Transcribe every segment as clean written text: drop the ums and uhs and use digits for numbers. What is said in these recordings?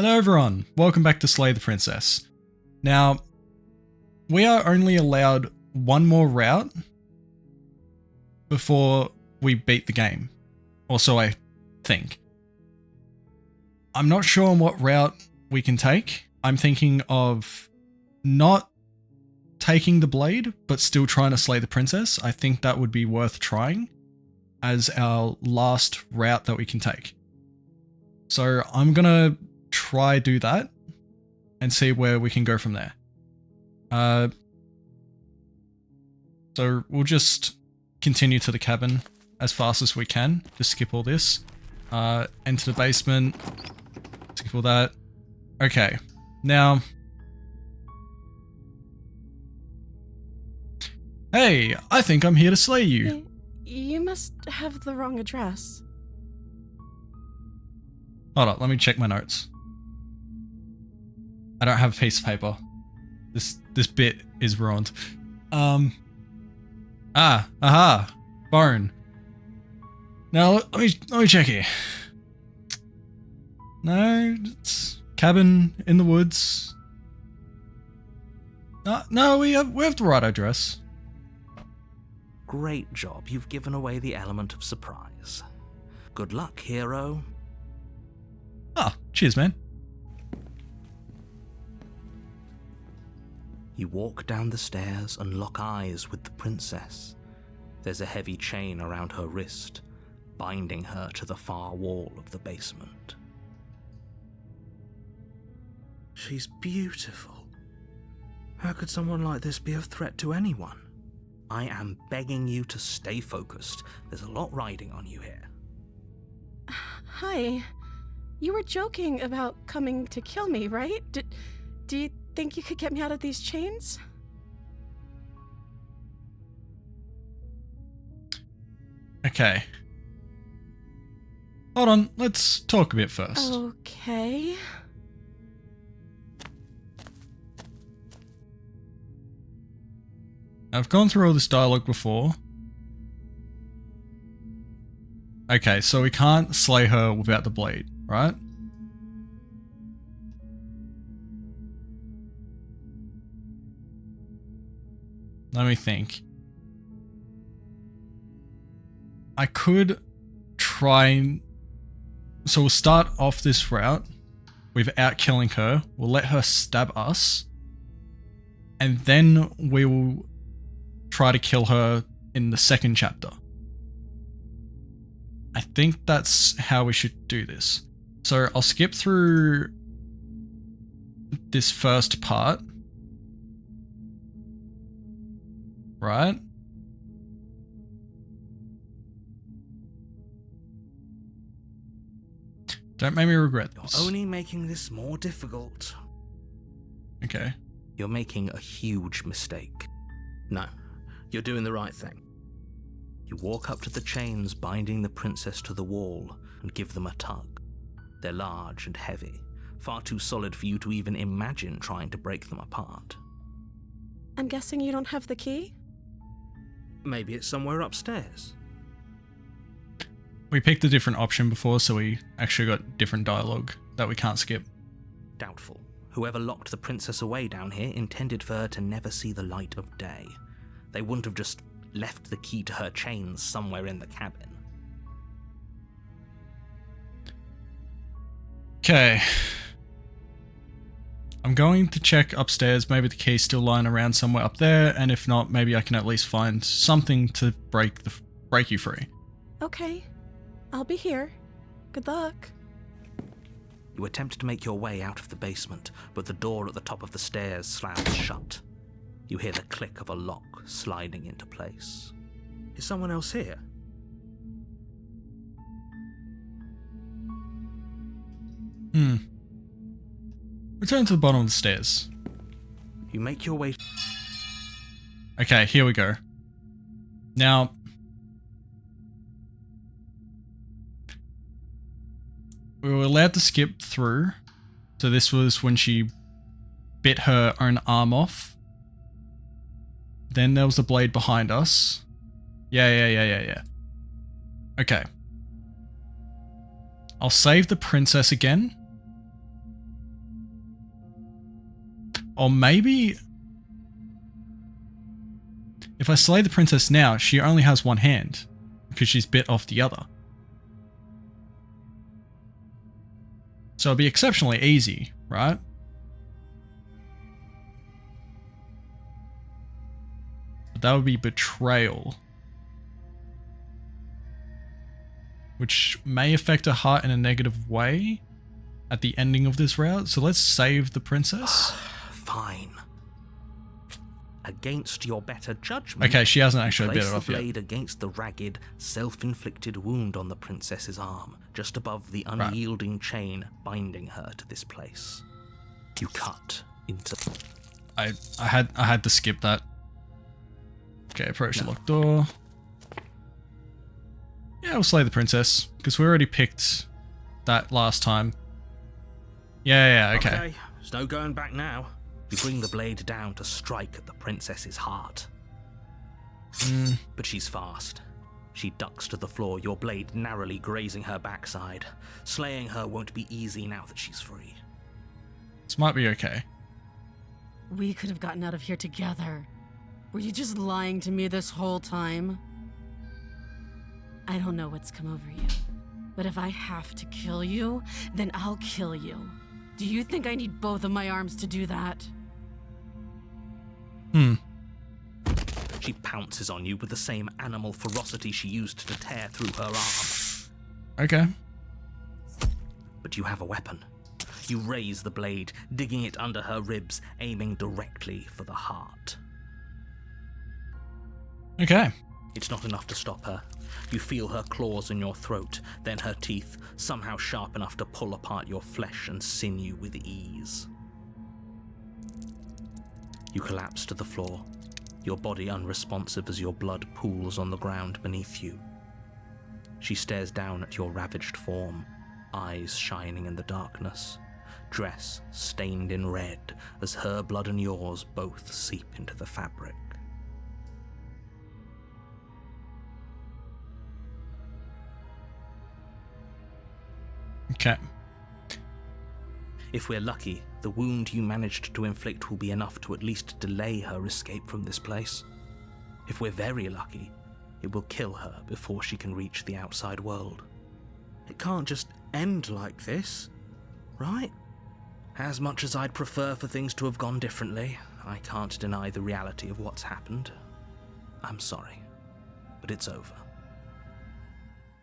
Hello everyone, welcome back to Slay the Princess. Now, we are only allowed one more route before we beat the game, or so I think. I'm not sure on what route we can take. I'm thinking of not taking the blade, but still trying to slay the princess. I think that would be worth trying as our last route that we can take. So I'm gonna try do that and see where we can go from there. So we'll just continue to the cabin as fast as we can. Just skip all this. Enter the basement. Skip all that. Okay. Now. Hey, I think I'm here to slay you. You must have the wrong address. Hold on, let me check my notes. I don't have a piece of paper. This bit is ruined. Aha, bone. Now let me check here. No, it's cabin in the woods. No, we have the right address. Great job, you've given away the element of surprise. Good luck, hero. Ah, cheers, man. You walk down the stairs and lock eyes with the princess. There's a heavy chain around her wrist, binding her to the far wall of the basement. She's beautiful. How could someone like this be of threat to anyone? I am begging you to stay focused. There's a lot riding on you here. Hi. You were joking about coming to kill me, right? Do you think you could get me out of these chains? Okay. Hold on, let's talk a bit first. Okay. I've gone through all this dialogue before. Okay, so we can't slay her without the blade, right? Let me think. I could try. So we'll start off this route without killing her. We'll let her stab us. And then we will try to kill her in the second chapter. I think that's how we should do this. So I'll skip through this first part. Right? Don't make me regret this. You're only making this more difficult. Okay. You're making a huge mistake. No, you're doing the right thing. You walk up to the chains binding the princess to the wall and give them a tug. They're large and heavy, far too solid for you to even imagine trying to break them apart. I'm guessing you don't have the key? Maybe it's somewhere upstairs. We picked a different option before, so we actually got different dialogue that we can't skip. Doubtful. Whoever locked the princess away down here intended for her to never see the light of day. They wouldn't have just left the key to her chains somewhere in the cabin. Okay. I'm going to check upstairs. Maybe the key's still lying around somewhere up there, and if not, maybe I can at least find something to break you free. Okay. I'll be here. Good luck. You attempt to make your way out of the basement, but the door at the top of the stairs slams shut. You hear the click of a lock sliding into place. Is someone else here? Return to the bottom of the stairs. You make your way... Okay, here we go. Now... we were allowed to skip through. So this was when she bit her own arm off. Then there was the blade behind us. Yeah. Okay. I'll save the princess again. Or maybe if I slay the princess now, she only has one hand because she's bit off the other. So it'll be exceptionally easy, right? But that would be betrayal, which may affect her heart in a negative way at the ending of this route. So let's save the princess. Fine. Against your better judgment. Okay, she hasn't actually bit it off place the yet. blade against the ragged, self-inflicted wound on the princess's arm, just above the unyielding chain binding her to this place. You cut into. I had to skip that. Okay, approach the locked door. Yeah, we'll slay the princess because we already picked that last time. Yeah, okay. There's no going back now. You bring the blade down to strike at the princess's heart. But she's fast. She ducks to the floor, your blade narrowly grazing her backside. Slaying her won't be easy now that she's free. This might be okay. We could have gotten out of here together. Were you just lying to me this whole time? I don't know what's come over you, but if I have to kill you, then I'll kill you. Do you think I need both of my arms to do that? She pounces on you with the same animal ferocity she used to tear through her arm. Okay. But you have a weapon. You raise the blade, digging it under her ribs, aiming directly for the heart. Okay. It's not enough to stop her. You feel her claws in your throat, then her teeth, somehow sharp enough to pull apart your flesh and sinew with ease. You collapse to the floor, your body unresponsive as your blood pools on the ground beneath you. She stares down at your ravaged form, eyes shining in the darkness, dress stained in red as her blood and yours both seep into the fabric. Okay. If we're lucky, the wound you managed to inflict will be enough to at least delay her escape from this place. If we're very lucky, it will kill her before she can reach the outside world. It can't just end like this, right? As much as I'd prefer for things to have gone differently, I can't deny the reality of what's happened. I'm sorry, but it's over.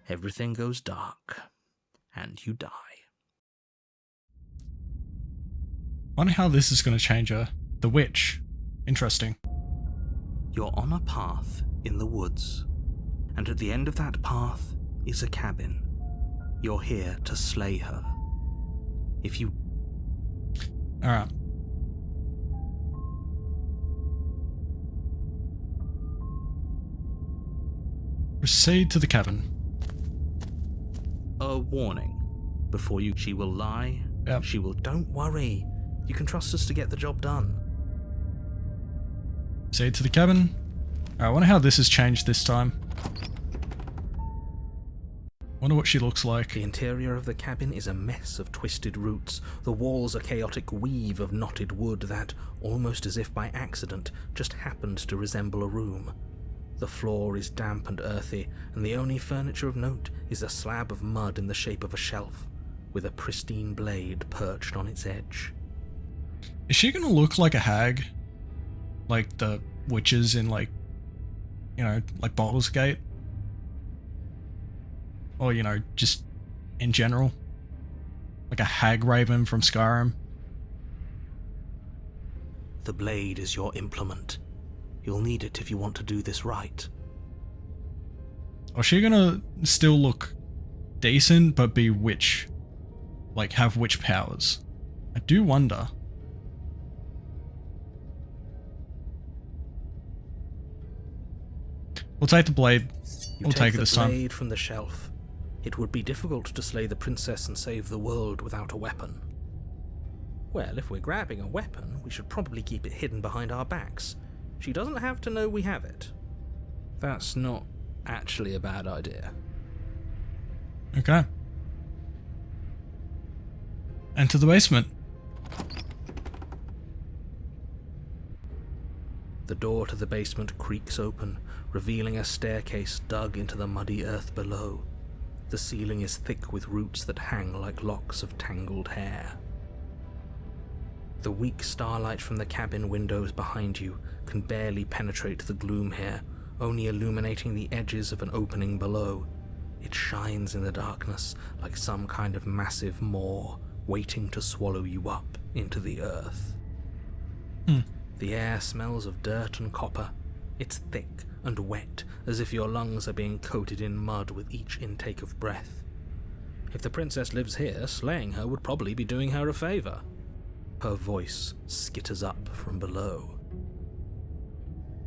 Everything goes dark, and you die. Wonder how this is going to change her. The witch. Interesting. You're on a path in the woods, and at the end of that path is a cabin. You're here to slay her. If you... Alright. Proceed to the cabin. A warning. Before you... She will lie. Yep. She will... Don't worry. You can trust us to get the job done. Proceed to the cabin. Alright, I wonder how this has changed this time. Wonder what she looks like. The interior of the cabin is a mess of twisted roots. The walls a chaotic weave of knotted wood that, almost as if by accident, just happened to resemble a room. The floor is damp and earthy, and the only furniture of note is a slab of mud in the shape of a shelf, with a pristine blade perched on its edge. Is she gonna look like a hag? Like the witches in like, you know, like Baldur's Gate? Or, you know, just in general? Like a hag raven from Skyrim? The blade is your implement. You'll need it if you want to do this right. Or is she gonna still look decent but be witch? Like have witch powers? I do wonder. We'll take the blade. We'll take it this time. You take the blade from the shelf. It would be difficult to slay the princess and save the world without a weapon. Well, if we're grabbing a weapon, we should probably keep it hidden behind our backs. She doesn't have to know we have it. That's not actually a bad idea. Okay. Enter the basement. The door to the basement creaks open, revealing a staircase dug into the muddy earth below. The ceiling is thick with roots that hang like locks of tangled hair. The weak starlight from the cabin windows behind you can barely penetrate the gloom here, only illuminating the edges of an opening below. It shines in the darkness like some kind of massive maw waiting to swallow you up into the earth. The air smells of dirt and copper. It's thick and wet, as if your lungs are being coated in mud with each intake of breath. If the princess lives here, slaying her would probably be doing her a favor. Her voice skitters up from below.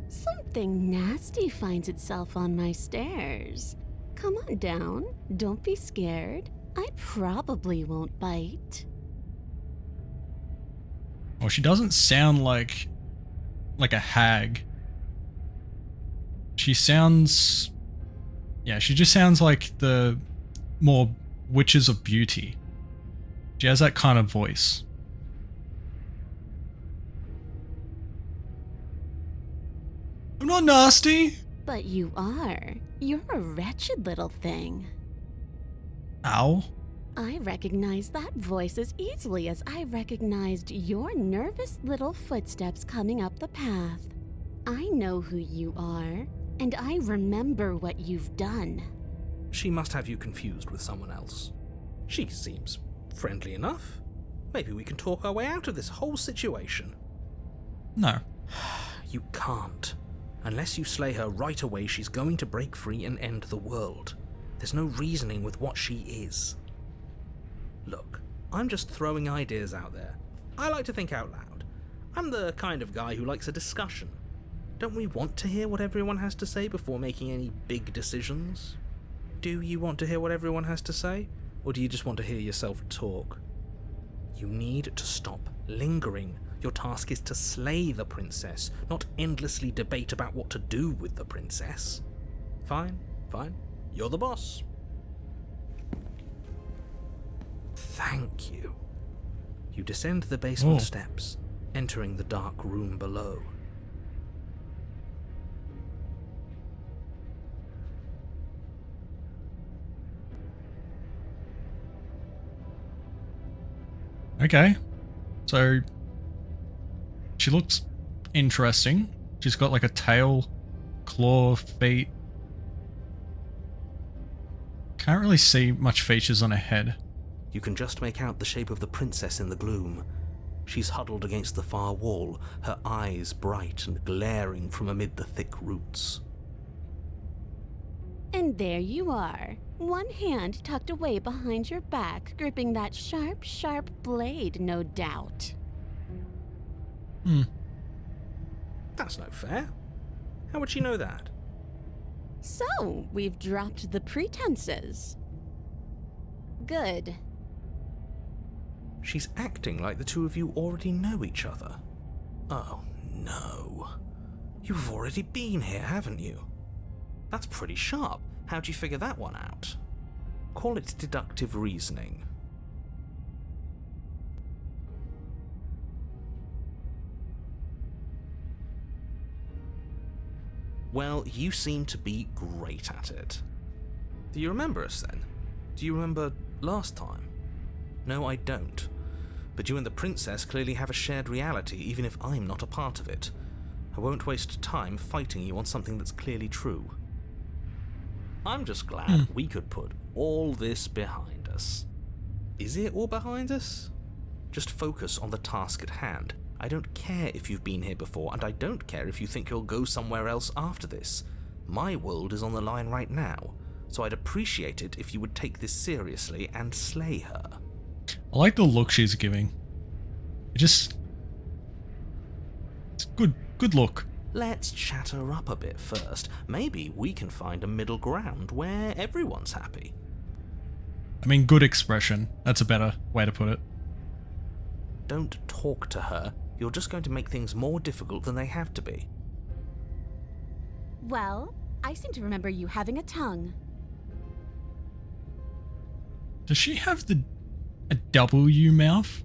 Something nasty finds itself on my stairs. Come on down. Don't be scared. I probably won't bite. Well, she doesn't sound like a hag. She sounds... Yeah, she just sounds like the more Witches of Beauty. She has that kind of voice. I'm not nasty. But you are. You're a wretched little thing. Ow. I recognize that voice as easily as I recognized your nervous little footsteps coming up the path. I know who you are, and I remember what you've done. She must have you confused with someone else. She seems friendly enough. Maybe we can talk our way out of this whole situation. No. You can't. Unless you slay her right away, she's going to break free and end the world. There's no reasoning with what she is. Look, I'm just throwing ideas out there. I like to think out loud. I'm the kind of guy who likes a discussion. Don't we want to hear what everyone has to say before making any big decisions? Do you want to hear what everyone has to say? Or do you just want to hear yourself talk? You need to stop lingering. Your task is to slay the princess, not endlessly debate about what to do with the princess. Fine. You're the boss. Thank you. You descend the basement steps, entering the dark room below. Okay. So she looks interesting. She's got like a tail, claw, feet. Can't really see much features on her head. You can just make out the shape of the princess in the gloom. She's huddled against the far wall, her eyes bright and glaring from amid the thick roots. And there you are, one hand tucked away behind your back, gripping that sharp, sharp blade, no doubt. That's no fair. How would she know that? So, we've dropped the pretenses. Good. She's acting like the two of you already know each other. Oh, no. You've already been here, haven't you? That's pretty sharp. How'd you figure that one out? Call it deductive reasoning. Well, you seem to be great at it. Do you remember us then? Do you remember last time? No, I don't. But you and the princess clearly have a shared reality, even if I'm not a part of it. I won't waste time fighting you on something that's clearly true. I'm just glad we could put all this behind us. Is it all behind us? Just focus on the task at hand. I don't care if you've been here before, and I don't care if you think you'll go somewhere else after this. My world is on the line right now, so I'd appreciate it if you would take this seriously and slay her. I like the look she's giving. It's good look. Let's chat her up a bit first. Maybe we can find a middle ground where everyone's happy. I mean, good expression. That's a better way to put it. Don't talk to her. You're just going to make things more difficult than they have to be. Well, I seem to remember you having a tongue. Does she have a W mouth?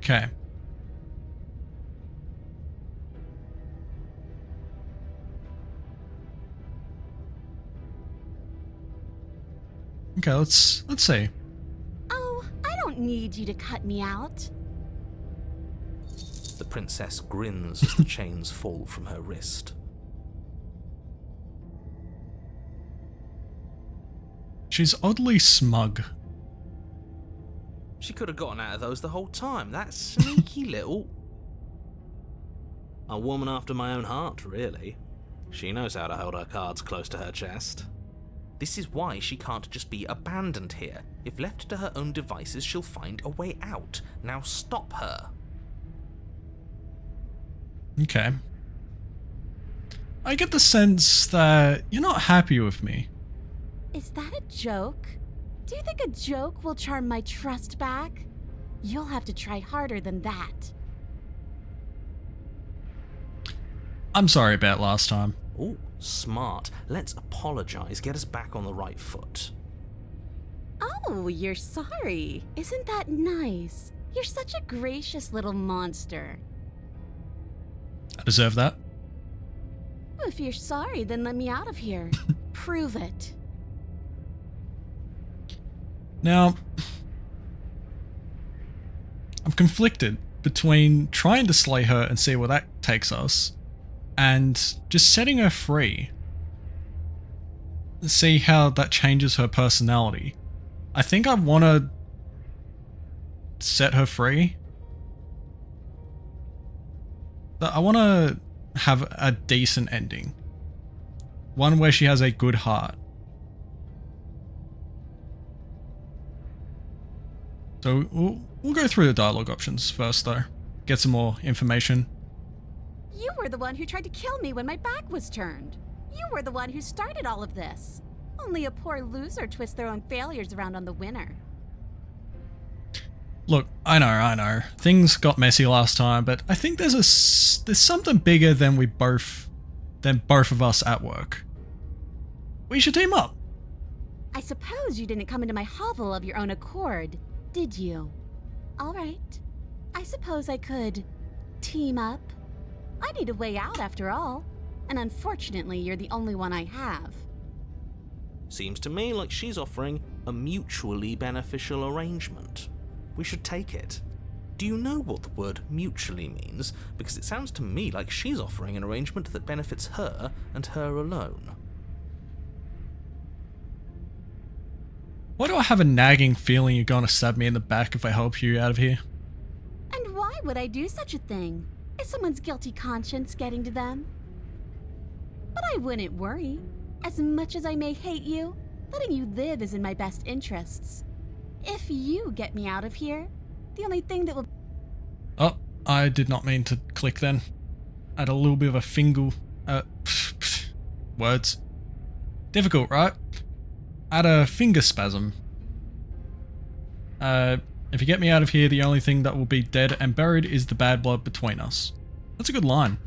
Okay. Okay, let's see. Oh, I don't need you to cut me out. The princess grins as the chains fall from her wrist. She's oddly smug. She could have gotten out of those the whole time. That sneaky little... A woman after my own heart, really. She knows how to hold her cards close to her chest. This is why she can't just be abandoned here. If left to her own devices, she'll find a way out. Now stop her. Okay. I get the sense that you're not happy with me. Is that a joke? Do you think a joke will charm my trust back? You'll have to try harder than that. I'm sorry about last time. Oh, smart. Let's apologize. Get us back on the right foot. Oh, you're sorry. Isn't that nice? You're such a gracious little monster. I deserve that. If you're sorry, then let me out of here. Prove it. Now, I'm conflicted between trying to slay her and see where that takes us, and just setting her free. See how that changes her personality. I think I want to set her free. I want to have a decent ending. One where she has a good heart. So we'll go through the dialogue options first though. Get some more information. You were the one who tried to kill me when my back was turned. You were the one who started all of this. Only a poor loser twists their own failures around on the winner. Look, I know. Things got messy last time, but I think there's something bigger than both of us at work. We should team up. I suppose you didn't come into my hovel of your own accord, did you? All right. I suppose I could team up. I need a way out after all, and unfortunately you're the only one I have. Seems to me like she's offering a mutually beneficial arrangement. We should take it. Do you know what the word mutually means? Because it sounds to me like she's offering an arrangement that benefits her and her alone. Why do I have a nagging feeling you're going to stab me in the back if I help you out of here? And why would I do such a thing? Is someone's guilty conscience getting to them? But I wouldn't worry. As much as I may hate you, letting you live is in my best interests. If you get me out of here, the only thing that will... Oh, I did not mean to click then. I had a little bit of a finger... words. Difficult, right? I had a finger spasm. If you get me out of here, the only thing that will be dead and buried is the bad blood between us. That's a good line.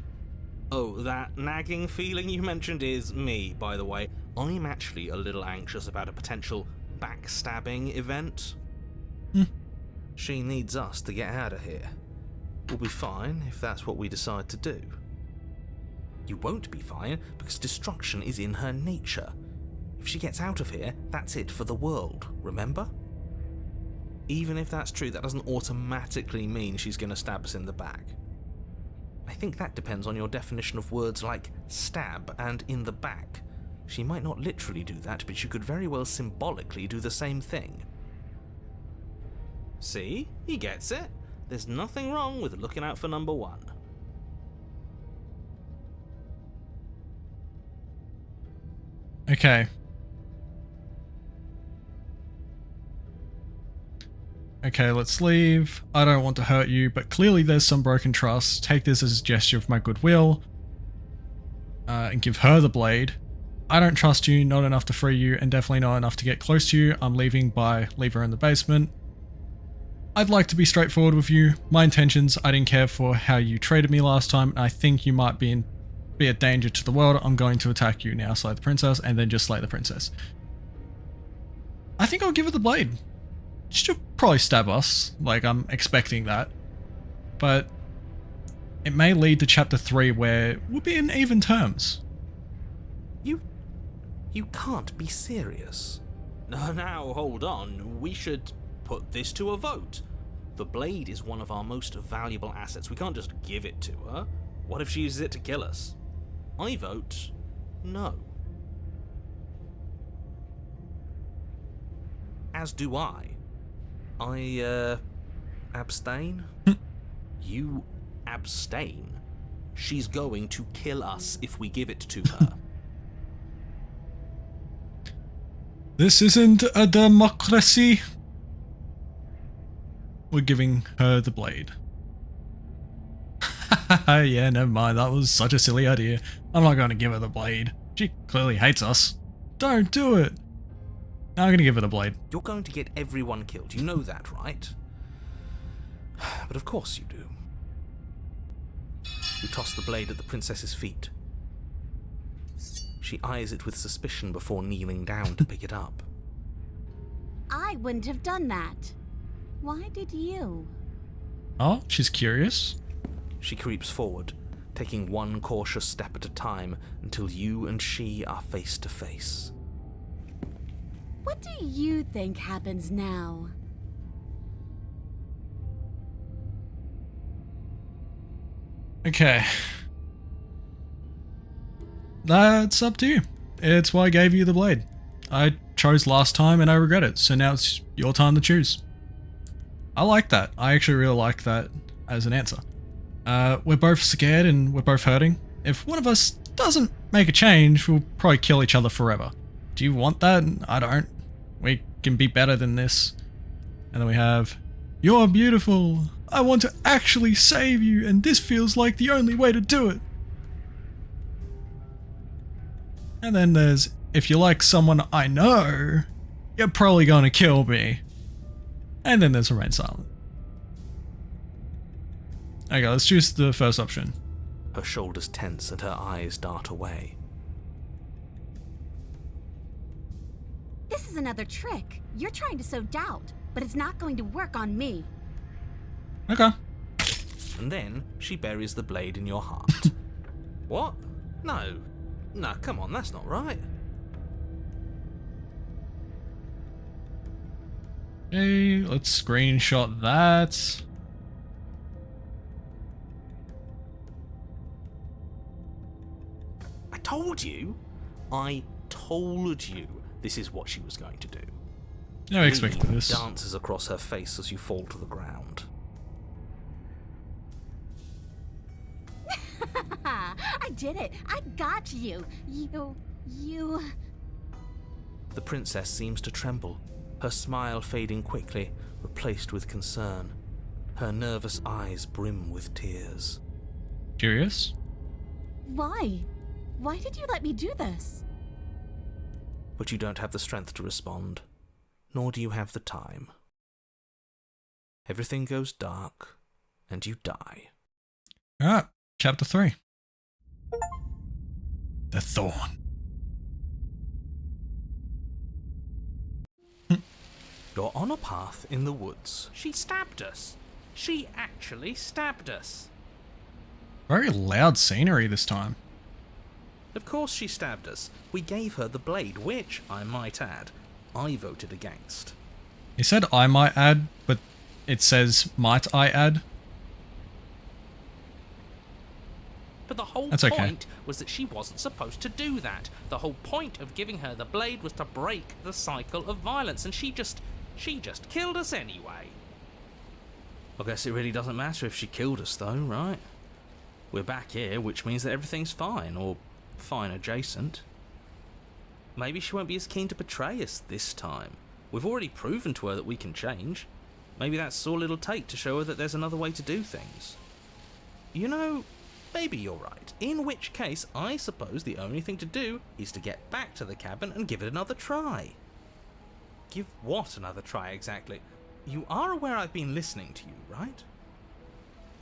Oh, that nagging feeling you mentioned is me, by the way. I'm actually a little anxious about a potential backstabbing event. She needs us to get out of here. We'll be fine if that's what we decide to do. You won't be fine because destruction is in her nature. If she gets out of here, that's it for the world, remember? Even if that's true, that doesn't automatically mean she's going to stab us in the back. I think that depends on your definition of words like stab and in the back. She might not literally do that, but she could very well symbolically do the same thing. See? He gets it. There's nothing wrong with looking out for number one. Okay. Okay, let's leave. I don't want to hurt you, but clearly there's some broken trust. Take this as a gesture of my goodwill. And give her the blade. I don't trust you, not enough to free you, and definitely not enough to get close to you. I'm leaving by leave her in the basement. I'd like to be straightforward with you. My intentions, I didn't care for how you treated me last time, and I think you might be a danger to the world. I'm going to attack you now, slay the princess, and then just slay the princess. I think I'll give her the blade. She'll probably stab us, like I'm expecting that. but it may lead to chapter 3 where we'll be in even terms. You can't be serious. Now, hold on. We should put this to a vote. The blade is one of our most valuable assets. We can't just give it to her. What if she uses it to kill us? I vote no. As do I. I abstain? You abstain? She's going to kill us if we give it to her. This isn't a democracy. We're giving her the blade. Yeah, never mind. That was such a silly idea. I'm not going to give her the blade. She clearly hates us. Don't do it. Now I'm going to give her the blade. You're going to get everyone killed. You know that, right? But of course you do. You toss the blade at the princess's feet. She eyes it with suspicion before kneeling down to pick it up. I wouldn't have done that. Why did you? Oh, she's curious. She creeps forward, taking one cautious step at a time until you and she are face to face. What do you think happens now? Okay. That's up to you. It's why I gave you the blade. I chose last time and I regret it, so now it's your time to choose. I like that. I actually really like that as an answer. We're both scared and we're both hurting. If one of us doesn't make a change, we'll probably kill each other forever. Do you want that? I don't. We can be better than this. And then we have, you're beautiful. I want to actually save you, and this feels like the only way to do it. And then there's, if you like someone I know, you're probably going to kill me. And then there's remain silent. Okay, let's choose the first option. Her shoulders tense and her eyes dart away. This is another trick. You're trying to sow doubt, but it's not going to work on me. Okay. And then she buries the blade in your heart. What? No. No, come on, that's not right. Okay, let's screenshot that. I told you this is what she was going to do. No, I expected Gleam this. dances across her face as you fall to the ground. I did it. I got you. You... The princess seems to tremble, her smile fading quickly, replaced with concern. Her nervous eyes brim with tears. Curious? Why? Why did you let me do this? But you don't have the strength to respond, nor do you have the time. Everything goes dark, and you die. Alright, chapter 3. The Thorn. You're on a path in the woods. She stabbed us. She actually stabbed us. Very loud scenery this time. Of course she stabbed us. We gave her the blade, which, I might add, I voted against. He said I might add, but it says might I add. But the whole That's okay. point was that she wasn't supposed to do that. The whole point of giving her the blade was to break the cycle of violence, and she just killed us anyway. I guess it really doesn't matter if she killed us though, right? We're back here, which means that everything's fine, or fine adjacent. Maybe she won't be as keen to betray us this time. We've already proven to her that we can change. Maybe that's all it'll take to show her that there's another way to do things. You know, maybe you're right. In which case, I suppose the only thing to do is to get back to the cabin and give it another try. Give what another try exactly? You are aware I've been listening to you, right?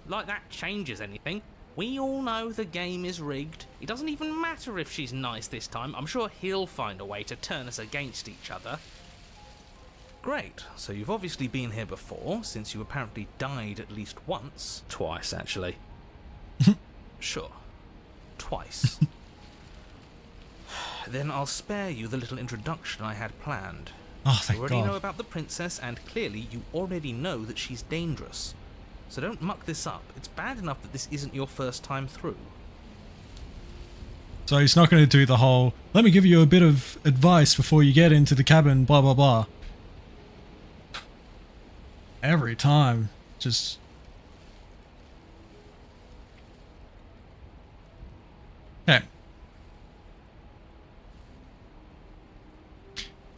Like that changes anything. We all know the game is rigged. It doesn't even matter if she's nice this time. I'm sure he'll find a way to turn us against each other. Great, so you've obviously been here before, since you apparently died at least once. Twice, actually. Sure. Twice. Then I'll spare you the little introduction I had planned. Oh, thank You already God. know about the princess, and clearly you already know that she's dangerous. So don't muck this up. It's bad enough that this isn't your first time through. So he's not going to do the whole, let me give you a bit of advice before you get into the cabin, blah, blah, blah. Every time. Just... Okay.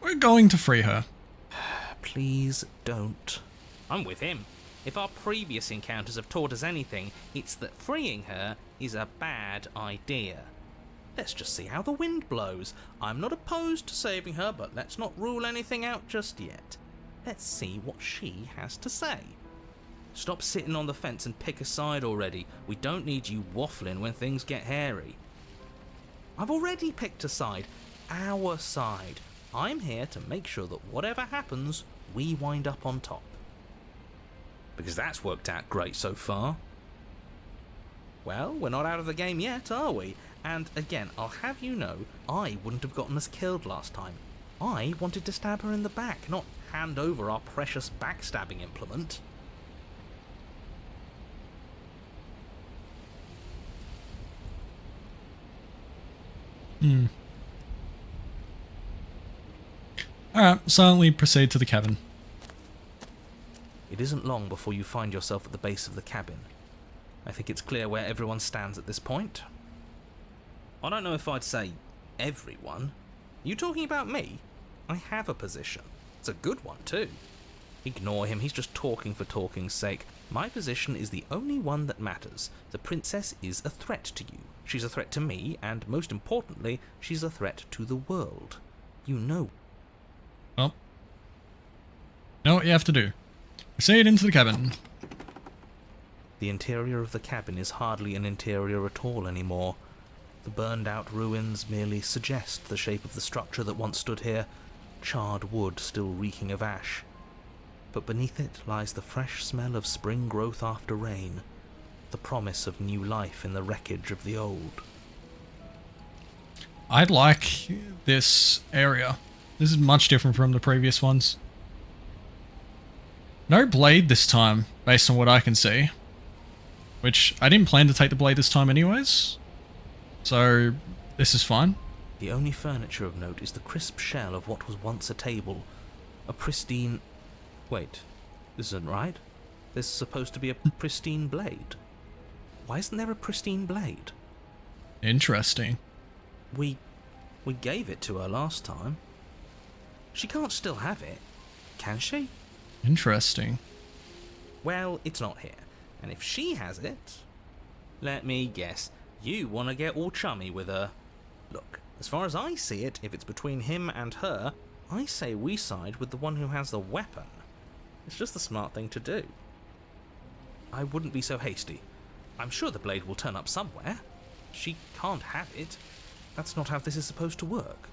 We're going to free her. Please don't. I'm with him. If our previous encounters have taught us anything, it's that freeing her is a bad idea. Let's just see how the wind blows. I'm not opposed to saving her, but let's not rule anything out just yet. Let's see what she has to say. Stop sitting on the fence and pick a side already. We don't need you waffling when things get hairy. I've already picked a side. Our side. I'm here to make sure that whatever happens, we wind up on top. Because that's worked out great so far. Well, we're not out of the game yet, are we? And again, I'll have you know, I wouldn't have gotten us killed last time. I wanted to stab her in the back, not hand over our precious backstabbing implement. Alright, silently proceed to the cabin. It isn't long before you find yourself at the base of the cabin. I think it's clear where everyone stands at this point. I don't know if I'd say everyone. You talking about me? I have a position. It's a good one too. Ignore him, he's just talking for talking's sake. My position is the only one that matters. The princess is a threat to you. She's a threat to me, and most importantly, she's a threat to the world. You know. Well, you know what you have to do. Proceed into the cabin. The interior of the cabin is hardly an interior at all anymore. The burned out ruins merely suggest the shape of the structure that once stood here, charred wood still reeking of ash. But beneath it lies the fresh smell of spring growth after rain, the promise of new life in the wreckage of the old. I like this area. This is much different from the previous ones. No blade this time, based on what I can see. Which, I didn't plan to take the blade this time anyways. So, this is fine. The only furniture of note is the crisp shell of what was once a table. A pristine... Wait, this isn't right. There's supposed to be a pristine blade. Why isn't there a pristine blade? Interesting. We gave it to her last time. She can't still have it, can she? Interesting. Well, it's not here. And if she has it... Let me guess. You want to get all chummy with her. Look, as far as I see it, if it's between him and her, I say we side with the one who has the weapon. It's just the smart thing to do. I wouldn't be so hasty. I'm sure the blade will turn up somewhere. She can't have it. That's not how this is supposed to work.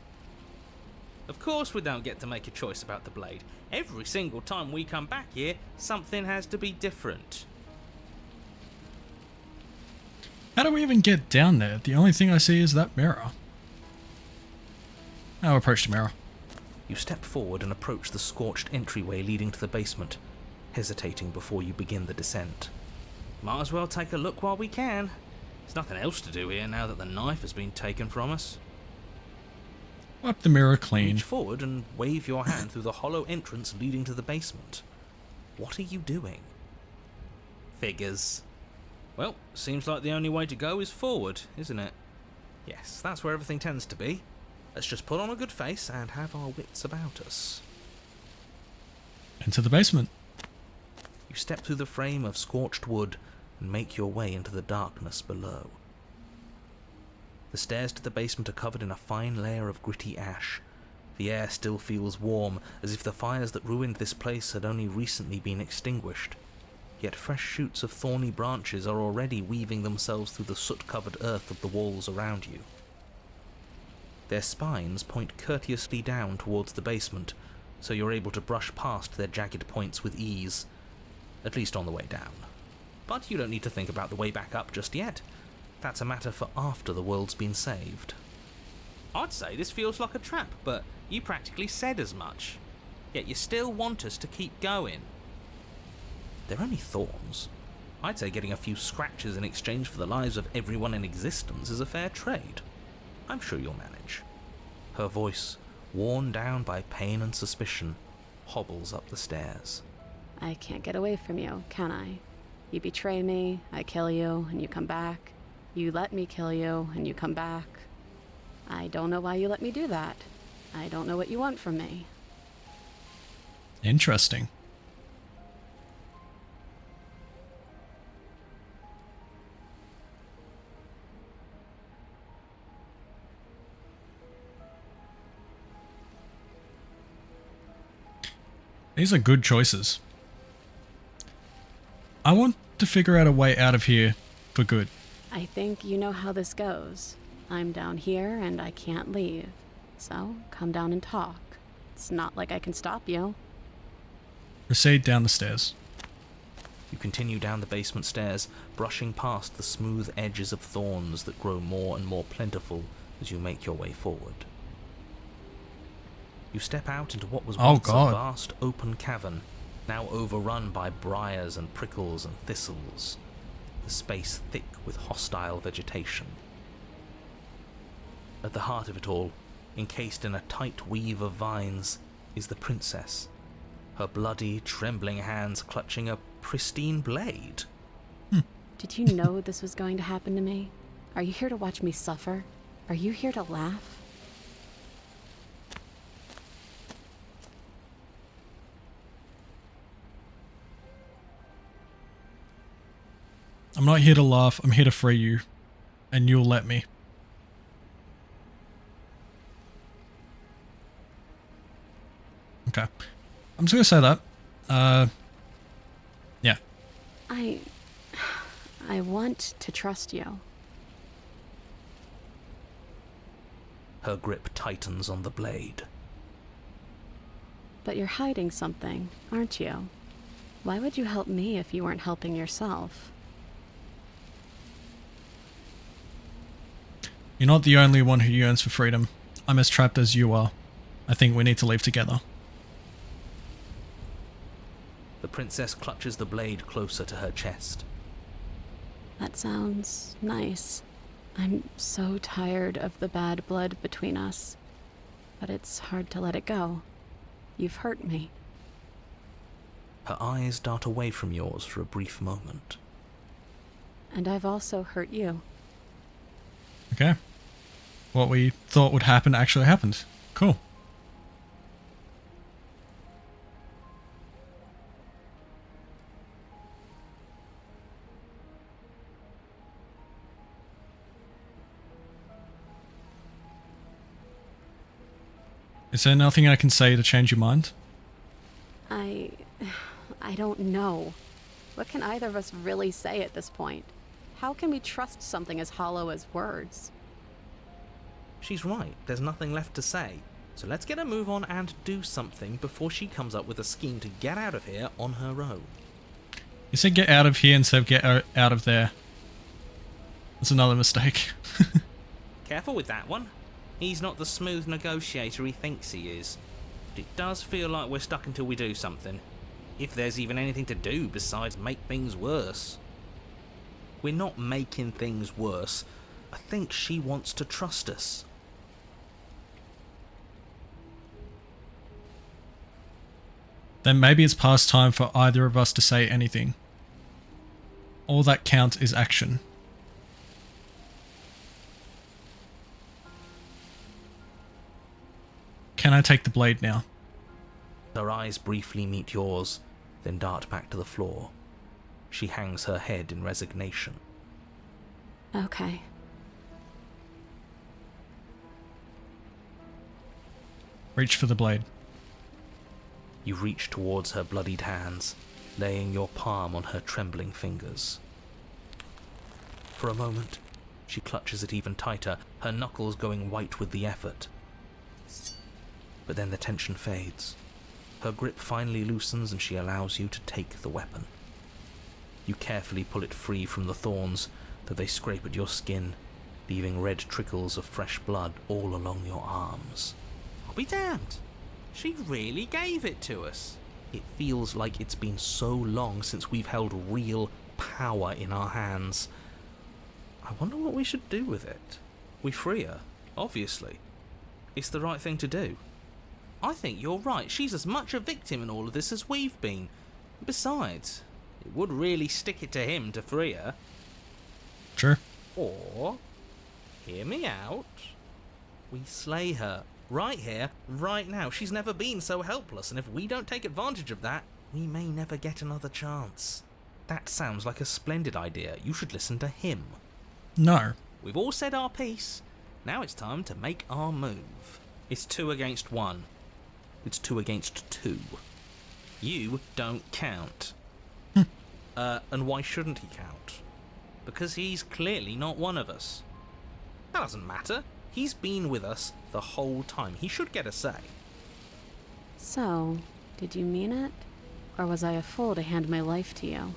Of course we don't get to make a choice about the blade. Every single time we come back here, something has to be different. How do we even get down there? The only thing I see is that mirror. I'll approach the mirror. You step forward and approach the scorched entryway leading to the basement, hesitating before you begin the descent. Might as well take a look while we can. There's nothing else to do here now that the knife has been taken from us. Wipe the mirror clean. Reach forward and wave your hand through the hollow entrance leading to the basement. What are you doing? Figures. Well, seems like the only way to go is forward, isn't it? Yes, that's where everything tends to be. Let's just put on a good face and have our wits about us. Into the basement. You step through the frame of scorched wood and make your way into the darkness below. The stairs to the basement are covered in a fine layer of gritty ash. The air still feels warm, as if the fires that ruined this place had only recently been extinguished. Yet fresh shoots of thorny branches are already weaving themselves through the soot-covered earth of the walls around you. Their spines point courteously down towards the basement, so you're able to brush past their jagged points with ease, at least on the way down. But you don't need to think about the way back up just yet. That's a matter for after the world's been saved. I'd say this feels like a trap, but you practically said as much. Yet you still want us to keep going. They're only thorns. I'd say getting a few scratches in exchange for the lives of everyone in existence is a fair trade. I'm sure you'll manage. Her voice, worn down by pain and suspicion, hobbles up the stairs. I can't get away from you, can I? You betray me, I kill you, and you come back. You let me kill you, and you come back. I don't know why you let me do that. I don't know what you want from me. Interesting. These are good choices. I want to figure out a way out of here for good. I think you know how this goes. I'm down here and I can't leave. So, come down and talk. It's not like I can stop you. Proceed down the stairs. You continue down the basement stairs, brushing past the smooth edges of thorns that grow more and more plentiful as you make your way forward. You step out into what was once a vast open cavern, now overrun by briars and prickles and thistles, the space thick with hostile vegetation. At the heart of it all, encased in a tight weave of vines, is the princess, her bloody, trembling hands clutching a pristine blade. Did you know this was going to happen to me? Are you here to watch me suffer? Are you here to laugh? I'm not here to laugh, I'm here to free you. And you'll let me. Okay. I'm just gonna say that. Yeah. I want to trust you. Her grip tightens on the blade. But you're hiding something, aren't you? Why would you help me if you weren't helping yourself? You're not the only one who yearns for freedom. I'm as trapped as you are. I think we need to leave together. The princess clutches the blade closer to her chest. That sounds nice. I'm so tired of the bad blood between us. But it's hard to let it go. You've hurt me. Her eyes dart away from yours for a brief moment. And I've also hurt you. Okay. What we thought would happen actually happened. Cool. Is there nothing I can say to change your mind? I don't know. What can either of us really say at this point? How can we trust something as hollow as words? She's right, there's nothing left to say. So let's get a move on and do something before she comes up with a scheme to get out of here on her own. You said get out of here instead of get out of there. That's another mistake. Careful with that one. He's not the smooth negotiator he thinks he is. But it does feel like we're stuck until we do something. If there's even anything to do besides make things worse. We're not making things worse. I think she wants to trust us. Then maybe it's past time for either of us to say anything. All that counts is action. Can I take the blade now? Her eyes briefly meet yours, then dart back to the floor. She hangs her head in resignation. Okay. Reach for the blade. You reach towards her bloodied hands, laying your palm on her trembling fingers. For a moment, she clutches it even tighter, her knuckles going white with the effort. But then the tension fades, Her grip finally loosens and she allows you to take the weapon. You carefully pull it free from the thorns, though they scrape at your skin, leaving red trickles of fresh blood all along your arms. I'll be damned. She really gave it to us. It feels like it's been so long since we've held real power in our hands. I wonder what we should do with it. We free her, obviously. It's the right thing to do. I think you're right. She's as much a victim in all of this as we've been. Besides, it would really stick it to him to free her. Sure. Or, hear me out, we slay her. Right here, right now. She's never been so helpless, and if we don't take advantage of that, we may never get another chance. That sounds like a splendid idea. You should listen to him. No. We've all said our piece. Now it's time to make our move. It's 2 against 1. It's 2 against 2. You don't count. And why shouldn't he count? Because he's clearly not one of us. That doesn't matter. He's been with us the whole time. He should get a say. So, did you mean it? Or was I a fool to hand my life to you?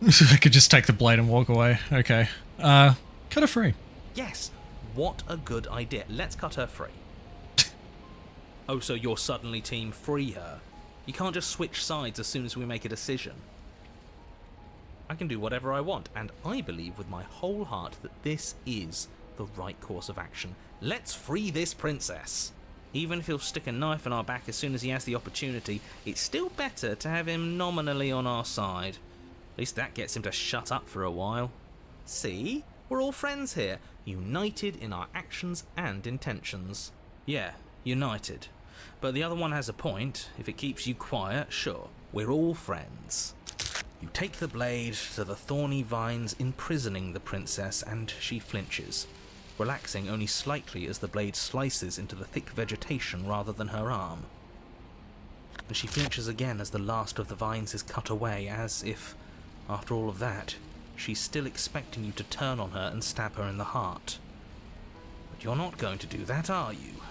I could just take the blade and walk away. Okay. Cut her free. Yes. What a good idea. Let's cut her free. Oh, so you're suddenly team free her. You can't just switch sides as soon as we make a decision. I can do whatever I want, and I believe with my whole heart that this is the right course of action. Let's free this princess. Even if he'll stick a knife in our back as soon as he has the opportunity, it's still better to have him nominally on our side. At least that gets him to shut up for a while. See? We're all friends here, united in our actions and intentions. Yeah, united. But the other one has a point. If it keeps you quiet, sure, we're all friends. You take the blade to the thorny vines imprisoning the princess, and she flinches, relaxing only slightly as the blade slices into the thick vegetation rather than her arm. And she flinches again as the last of the vines is cut away, as if, after all of that, she's still expecting you to turn on her and stab her in the heart. But you're not going to do that, are you?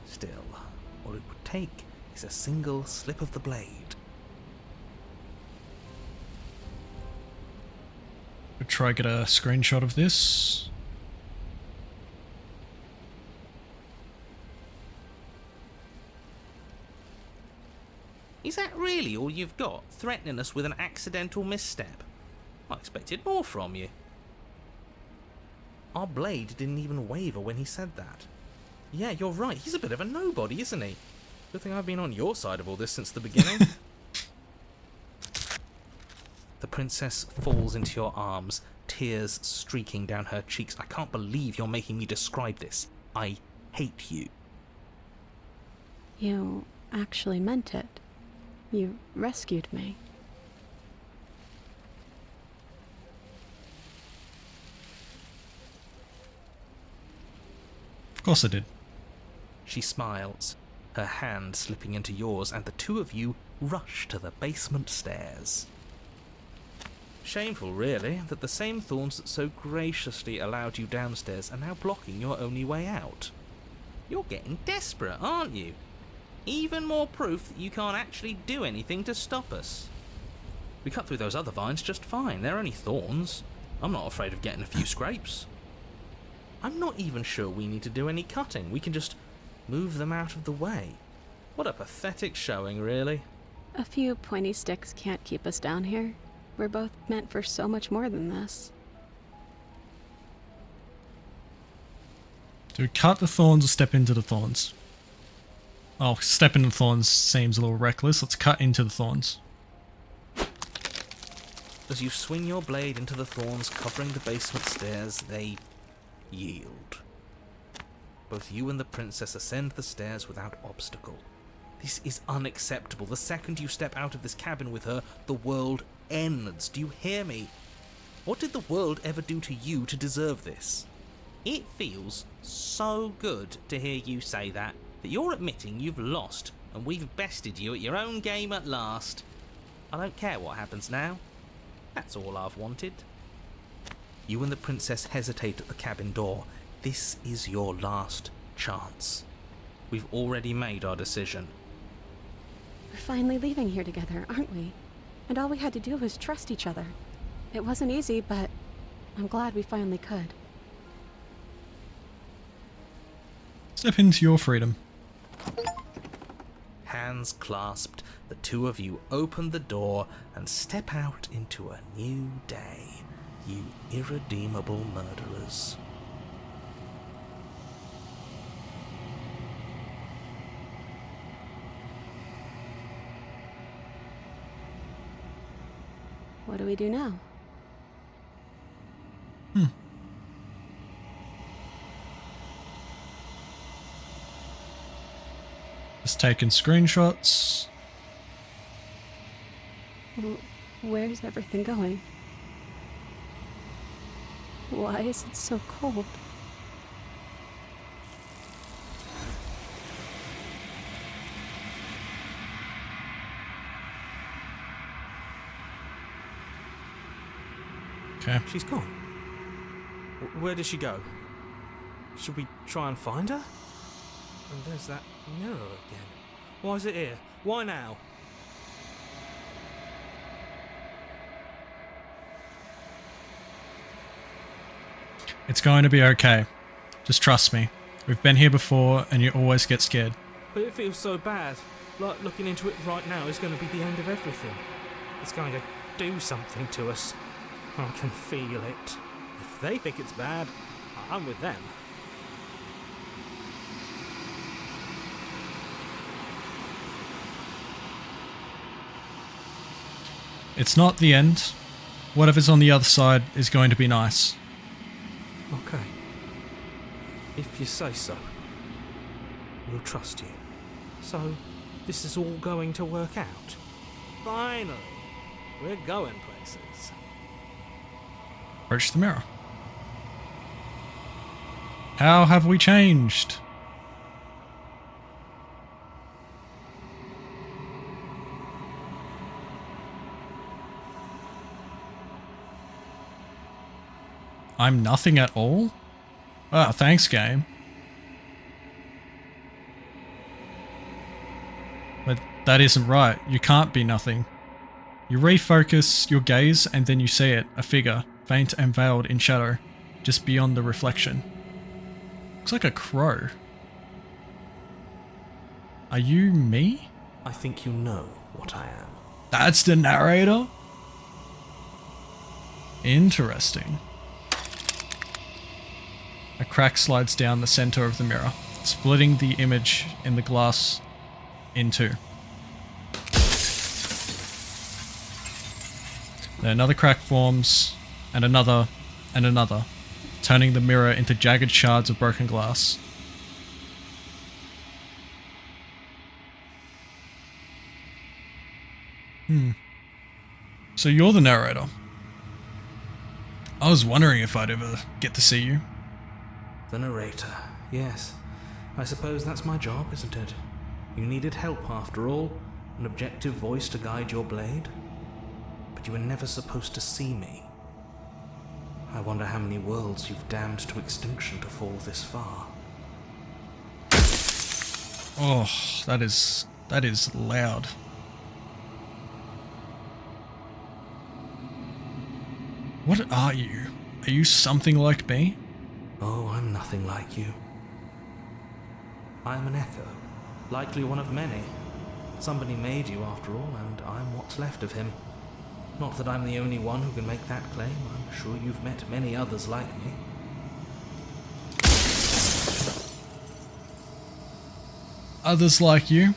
Still, all it would take is a single slip of the blade. We'll try get a screenshot of this. Is that really all you've got? Threatening us with an accidental misstep? I expected more from you. Our blade didn't even waver when he said that. Yeah, you're right. He's a bit of a nobody, isn't he? Good thing I've been on your side of all this since the beginning. The princess falls into your arms, tears streaking down her cheeks. I can't believe you're making me describe this. I hate you. You actually meant it. You rescued me. Of course I did. She smiles, her hand slipping into yours, and the two of you rush to the basement stairs. Shameful, really, that the same thorns that so graciously allowed you downstairs are now blocking your only way out. You're getting desperate, aren't you? Even more proof that you can't actually do anything to stop us. We cut through those other vines just fine. They're only thorns. I'm not afraid of getting a few scrapes. I'm not even sure we need to do any cutting. We can just move them out of the way. What a pathetic showing, really. A few pointy sticks can't keep us down here. We're both meant for so much more than this. Do we cut the thorns or step into the thorns? Oh, step into the thorns seems a little reckless. Let's cut into the thorns. As you swing your blade into the thorns covering the basement stairs, they yield. Both you and the princess ascend the stairs without obstacle. This is unacceptable. The second you step out of this cabin with her, the world ends. Do you hear me? What did the world ever do to you to deserve this? It feels so good to hear you say that you're admitting you've lost and we've bested you at your own game at last. I don't care what happens now. That's all I've wanted. You and the princess hesitate at the cabin door, This is your last chance. We've already made our decision. We're finally leaving here together, aren't we? And all we had to do was trust each other. It wasn't easy, but I'm glad we finally could. Step into your freedom. Hands clasped, the two of you open the door and step out into a new day, you irredeemable murderers. What do we do now? Just taking screenshots. Where's everything going? Why is it so cold? Okay. She's gone. Where did she go? Should we try and find her? And there's that mirror again. Why is it here? Why now? It's going to be okay. Just trust me. We've been here before and you always get scared. But it feels so bad. Like looking into it right now is going to be the end of everything. It's going to do something to us. I can feel it. If they think it's bad, I'm with them. It's not the end. Whatever's on the other side is going to be nice. Okay. If you say so. We'll trust you. So, this is all going to work out. Finally! We're going places. Approach the mirror. How have we changed? I'm nothing at all? Ah, thanks, game. But that isn't right. You can't be nothing. You refocus your gaze and then you see it, a figure, faint and veiled in shadow, just beyond the reflection. Looks like a crow. Are you me? I think you know what I am. That's the narrator? Interesting. A crack slides down the center of the mirror, splitting the image in the glass in two. Then another crack forms, and another, turning the mirror into jagged shards of broken glass. So you're the narrator. I was wondering if I'd ever get to see you. The narrator, yes. I suppose that's my job, isn't it? You needed help after all, an objective voice to guide your blade. But you were never supposed to see me. I wonder how many worlds you've damned to extinction to fall this far. Oh, that is loud. What are you? Are you something like me? Oh, I'm nothing like you. I'm an echo, likely one of many. Somebody made you after all, and I'm what's left of him. Not that I'm the only one who can make that claim. I'm sure you've met many others like me. Others like you?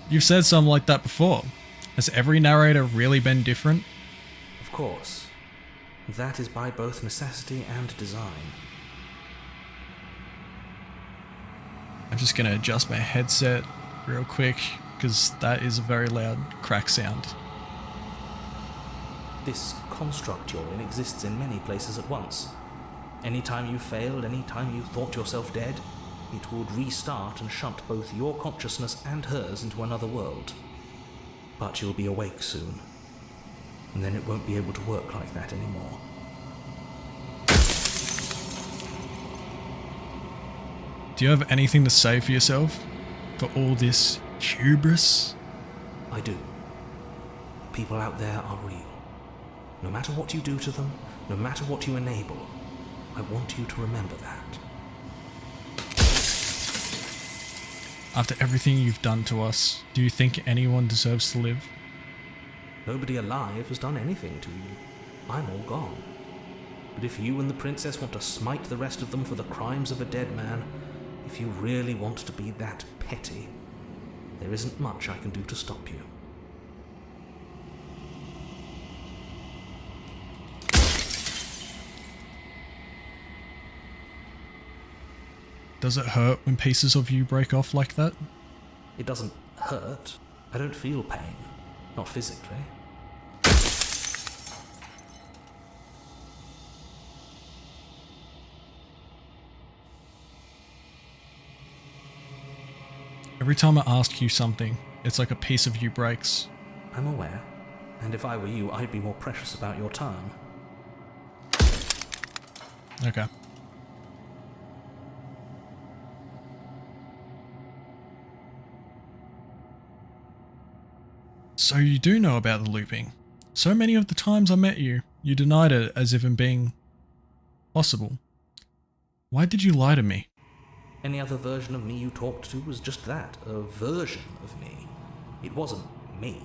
You've said something like that before. Has every narrator really been different? Of course. That is by both necessity and design. I'm just going to adjust my headset real quick because that is a very loud crack sound. This construct you're in exists in many places at once. Anytime you failed, anytime you thought yourself dead, it would restart and shunt both your consciousness and hers into another world. But you'll be awake soon, and then it won't be able to work like that anymore. Do you have anything to say for yourself? For all this hubris? I do. People out there are real. No matter what you do to them, no matter what you enable, I want you to remember that. After everything you've done to us, do you think anyone deserves to live? Nobody alive has done anything to you. I'm all gone. But if you and the princess want to smite the rest of them for the crimes of a dead man, if you really want to be that petty, there isn't much I can do to stop you. Does it hurt when pieces of you break off like that? It doesn't hurt. I don't feel pain. Not physically. Every time I ask you something, it's like a piece of you breaks. I'm aware. And if I were you, I'd be more precious about your time. Okay. So you do know about the looping. So many of the times I met you, you denied it as if it being possible. Why did you lie to me? Any other version of me you talked to was just that, a version of me. It wasn't me.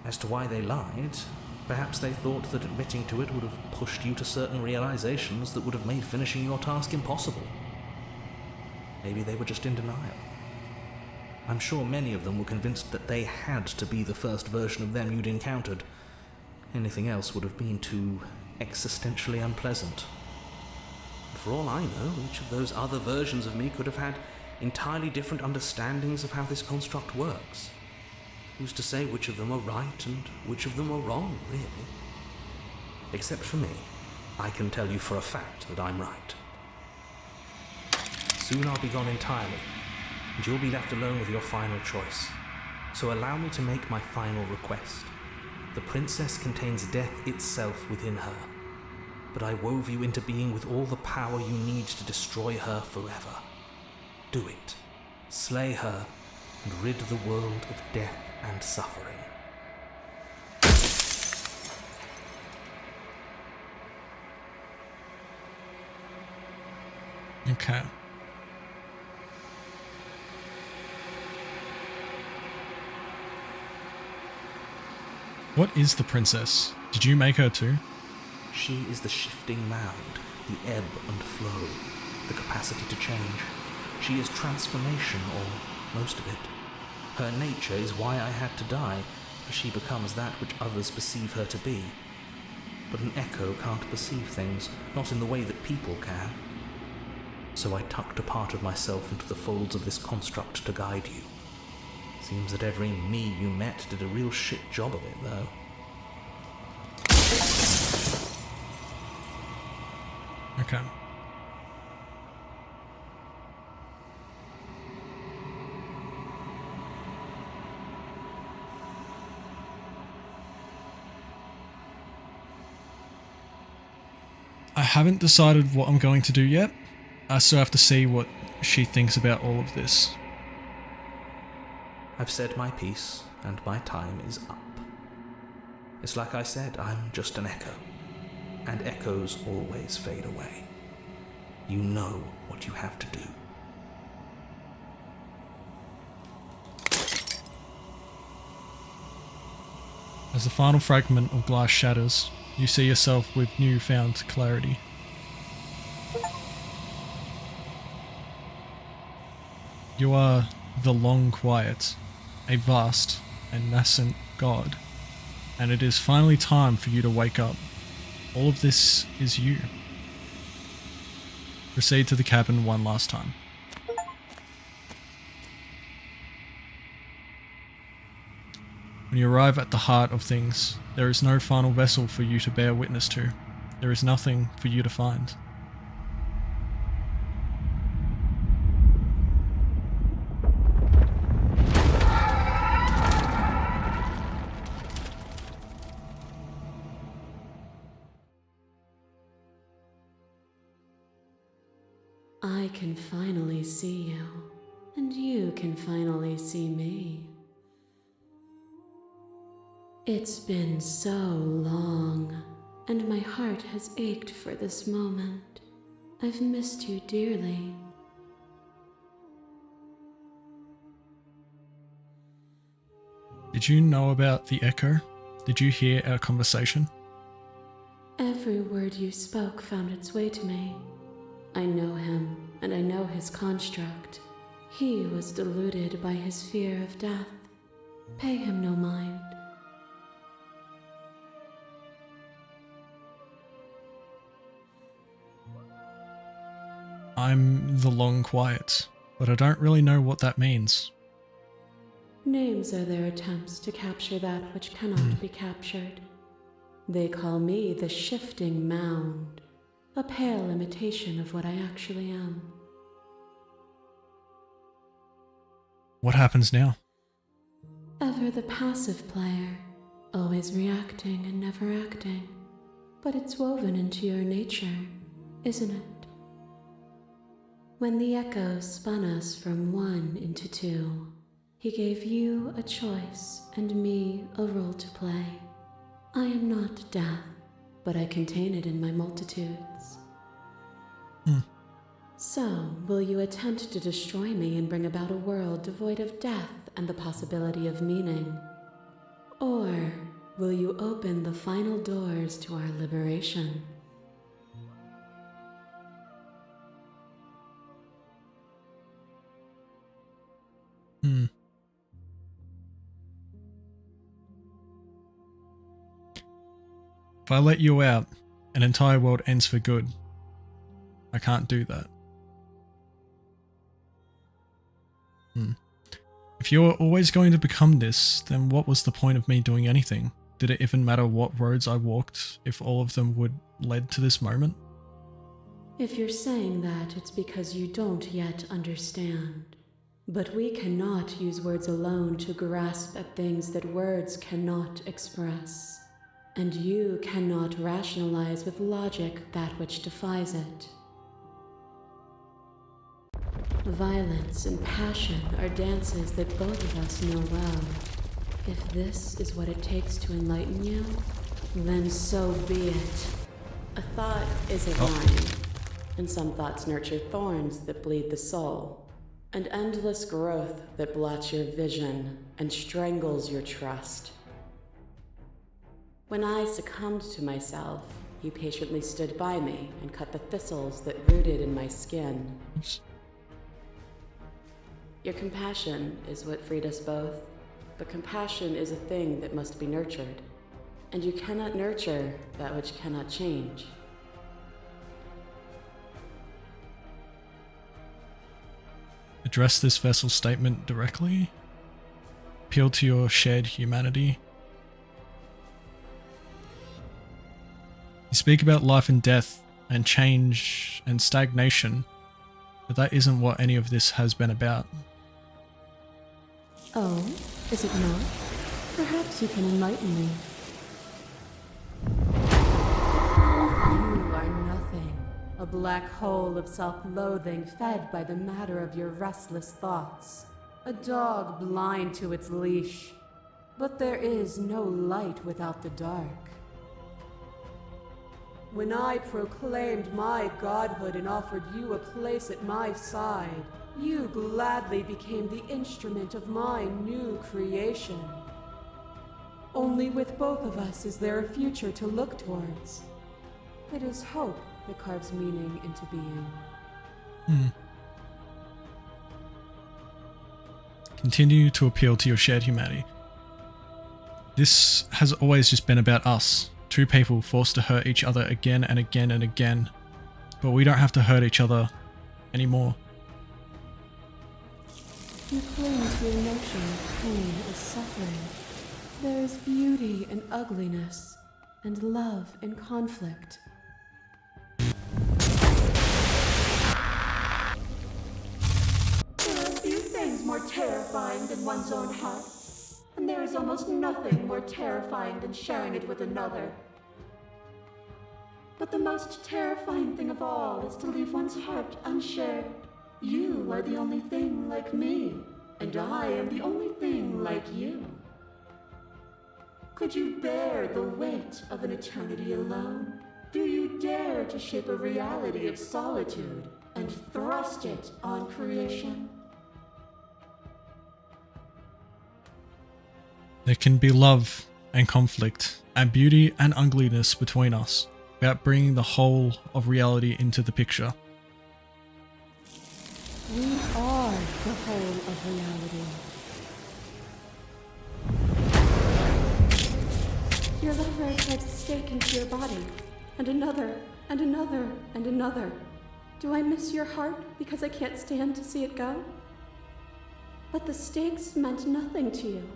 As to why they lied, perhaps they thought that admitting to it would have pushed you to certain realizations that would have made finishing your task impossible. Maybe they were just in denial. I'm sure many of them were convinced that they had to be the first version of them you'd encountered. Anything else would have been too existentially unpleasant. And for all I know, each of those other versions of me could have had entirely different understandings of how this construct works. Who's to say which of them are right and which of them are wrong, really? Except for me, I can tell you for a fact that I'm right. Soon I'll be gone entirely, and you'll be left alone with your final choice. So allow me to make my final request. The princess contains death itself within her, but I wove you into being with all the power you need to destroy her forever. Do it. Slay her, and rid the world of death and suffering. Okay. What is the princess? Did you make her too? She is the shifting mound, the ebb and flow, the capacity to change. She is transformation, or most of it. Her nature is why I had to die, for she becomes that which others perceive her to be. But an echo can't perceive things, not in the way that people can. So I tucked a part of myself into the folds of this construct to guide you. Seems that every me you met did a real shit job of it, though. Okay. I haven't decided what I'm going to do yet. I still have to see what she thinks about all of this. I've said my piece, and my time is up. It's like I said, I'm just an echo. And echoes always fade away. You know what you have to do. As the final fragment of glass shatters, you see yourself with newfound clarity. You are the long quiet, a vast and nascent god, and it is finally time for you to wake up. All of this is you. Proceed to the cabin one last time. When you arrive at the heart of things, there is no final vessel for you to bear witness to. There is nothing for you to find. I can finally see you, and you can finally see me. It's been so long, and my heart has ached for this moment. I've missed you dearly. Did you know about the echo? Did you hear our conversation? Every word you spoke found its way to me. I know him, and I know his construct. He was deluded by his fear of death. Pay him no mind. I'm the long quiet, but I don't really know what that means. Names are their attempts to capture that which cannot be captured. They call me the shifting mound, a pale imitation of what I actually am. What happens now? Ever the passive player, always reacting and never acting. But it's woven into your nature, isn't it? When the echo spun us from one into two, he gave you a choice and me a role to play. I am not death, but I contain it in my multitudes. So, will you attempt to destroy me and bring about a world devoid of death and the possibility of meaning? Or will you open the final doors to our liberation? If I let you out, an entire world ends for good. I can't do that. If you were always going to become this, then what was the point of me doing anything? Did it even matter what roads I walked if all of them would lead to this moment? If you're saying that, it's because you don't yet understand. But we cannot use words alone to grasp at things that words cannot express. And you cannot rationalize with logic that which defies it. Violence and passion are dances that both of us know well. If this is what it takes to enlighten you, then so be it. A thought is a vine, and some thoughts nurture thorns that bleed the soul, and endless growth that blots your vision and strangles your trust. When I succumbed to myself, you patiently stood by me and cut the thistles that rooted in my skin. Your compassion is what freed us both, but compassion is a thing that must be nurtured, and you cannot nurture that which cannot change. Address this vessel statement directly. Appeal to your shared humanity. You speak about life and death and change and stagnation, but that isn't what any of this has been about. Oh, is it not? Perhaps you can enlighten me. You are nothing. A black hole of self-loathing fed by the matter of your restless thoughts. A dog blind to its leash. But there is no light without the dark. When I proclaimed my godhood and offered you a place at my side, you gladly became the instrument of my new creation. Only with both of us is there a future to look towards. It is hope that carves meaning into being. Continue to appeal to your shared humanity. This has always just been about us, two people forced to hurt each other again and again and again, but we don't have to hurt each other anymore. You cling to your notion of pain as suffering. There is beauty in ugliness, and love in conflict. There are few things more terrifying than one's own heart, and there is almost nothing more terrifying than sharing it with another. But the most terrifying thing of all is to leave one's heart unshared. You are the only thing like me, and I am the only thing like you. Could you bear the weight of an eternity alone? Do you dare to shape a reality of solitude and thrust it on creation? There can be love and conflict and beauty and ugliness between us without bringing the whole of reality into the picture. We are the whole of reality. Your lover drives a stake into your body, and another, and another, and another. Do I miss your heart because I can't stand to see it go? But the stakes meant nothing to you.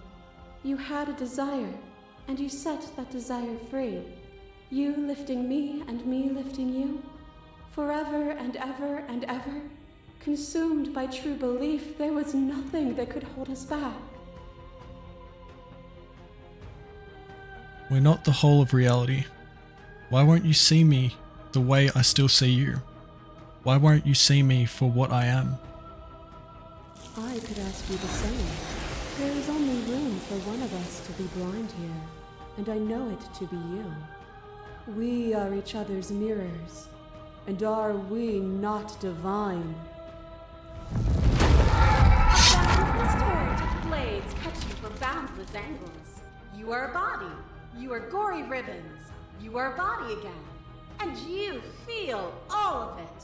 You had a desire, and you set that desire free. You lifting me and me lifting you. Forever and ever and ever. Consumed by true belief, there was nothing that could hold us back. We're not the whole of reality. Why won't you see me the way I still see you? Why won't you see me for what I am? I could ask you the same. There is only room for one of us to be blind here, and I know it to be you. We are each other's mirrors, and are we not divine? A boundless torrent of blades cut you from boundless angles. You are a body. You are gory ribbons. You are a body again. And you feel all of it.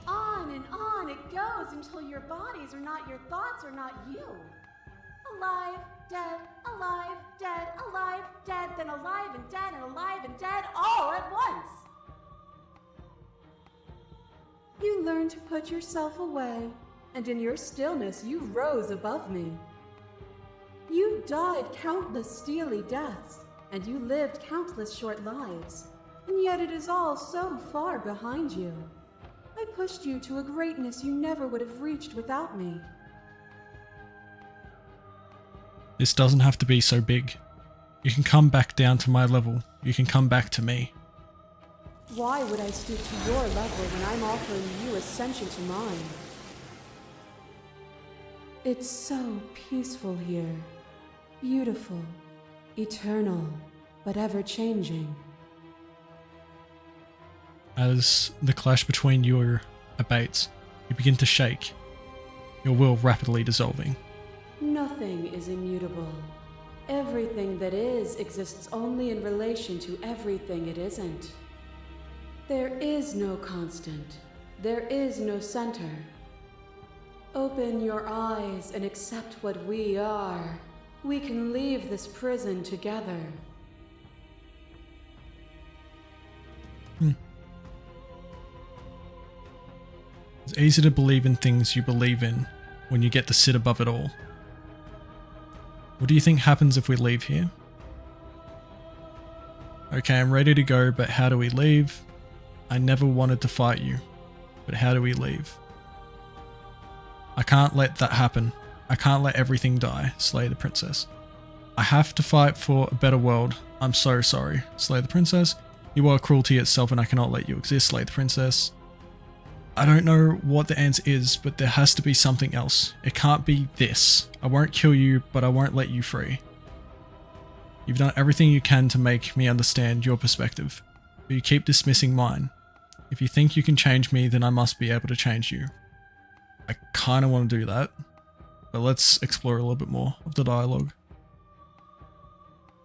On and on it goes until your bodies are not your thoughts, are not you. Alive, dead, alive, dead, alive, dead, then alive and dead and alive and dead all at once. You learned to put yourself away, and in your stillness you rose above me. You died countless steely deaths, and you lived countless short lives, and yet it is all so far behind you. I pushed you to a greatness you never would have reached without me. This doesn't have to be so big. You can come back down to my level. You can come back to me. Why would I stoop to your level when I'm offering you ascension to mine? It's so peaceful here. Beautiful, eternal, but ever-changing. As the clash between you abates, you begin to shake, your will rapidly dissolving. Nothing is immutable. Everything that is exists only in relation to everything it isn't. There is no constant. There is no center. Open your eyes and accept what we are. We can leave this prison together. It's easy to believe in things you believe in when you get to sit above it all. What do you think happens if we leave here? Okay, I'm ready to go, but how do we leave? I never wanted to fight you, but how do we leave? I can't let that happen. I can't let everything die, Slay the Princess. I have to fight for a better world. I'm so sorry, Slay the Princess. You are cruelty itself and I cannot let you exist, Slay the Princess. I don't know what the answer is, but there has to be something else. It can't be this. I won't kill you, but I won't let you free. You've done everything you can to make me understand your perspective, but you keep dismissing mine. If you think you can change me, then I must be able to change you. I kind of want to do that, but let's explore a little bit more of the dialogue.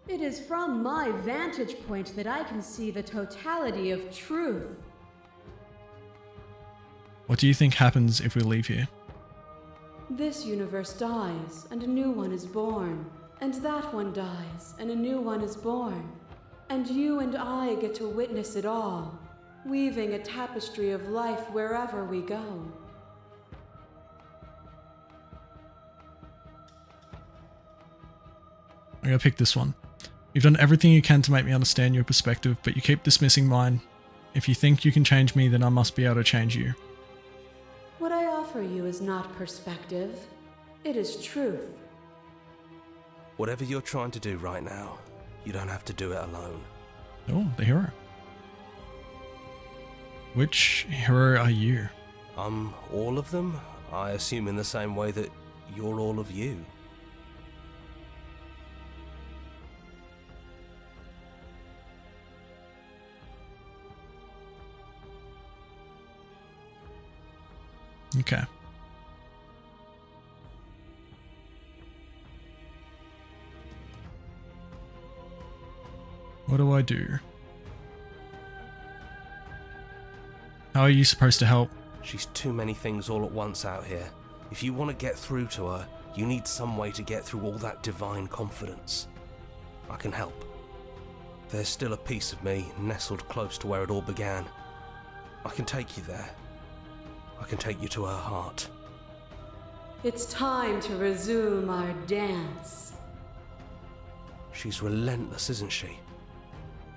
It is from my vantage point that I can see the totality of truth. What do you think happens if we leave here? This universe dies, and a new one is born. And that one dies, and a new one is born. And you and I get to witness it all, weaving a tapestry of life wherever we go. I'm gonna pick this one. You've done everything you can to make me understand your perspective, but you keep dismissing mine. If you think you can change me, then I must be able to change you. What I offer you is not perspective. It is truth. Whatever you're trying to do right now, you don't have to do it alone. Oh, the hero. Which hero are you? I'm all of them, I assume, in the same way that you're all of you. Okay. What do I do? How are you supposed to help? She's too many things all at once out here. If you want to get through to her, you need some way to get through all that divine confidence. I can help. There's still a piece of me nestled close to where it all began. I can take you there. I can take you to her heart. It's time to resume our dance. She's relentless, isn't she?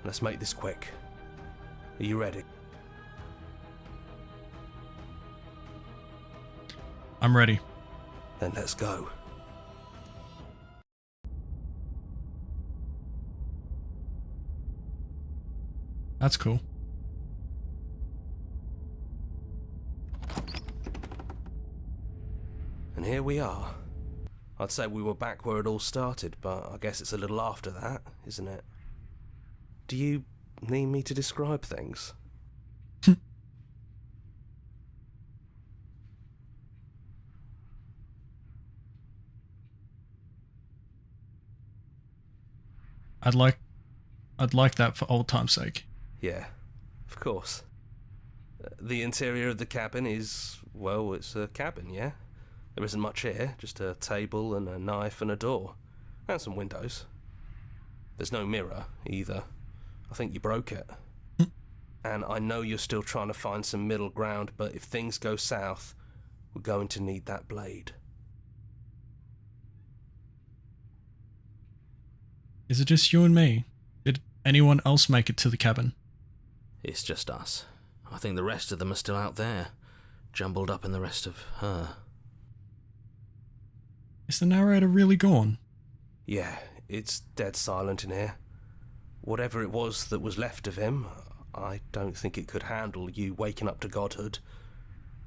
Let's make this quick. Are you ready? I'm ready. Then let's go. That's cool. And here we are. I'd say we were back where it all started, but I guess it's a little after that, isn't it? Do you need me to describe things? I'd like that for old time's sake. Yeah, of course. The interior of the cabin is, well, it's a cabin, yeah? There isn't much here, just a table and a knife and a door. And some windows. There's no mirror, either. I think you broke it. And I know you're still trying to find some middle ground, but if things go south, we're going to need that blade. Is it just you and me? Did anyone else make it to the cabin? It's just us. I think the rest of them are still out there, jumbled up in the rest of her. Is the narrator really gone? Yeah, it's dead silent in here. Whatever it was that was left of him, I don't think it could handle you waking up to godhood.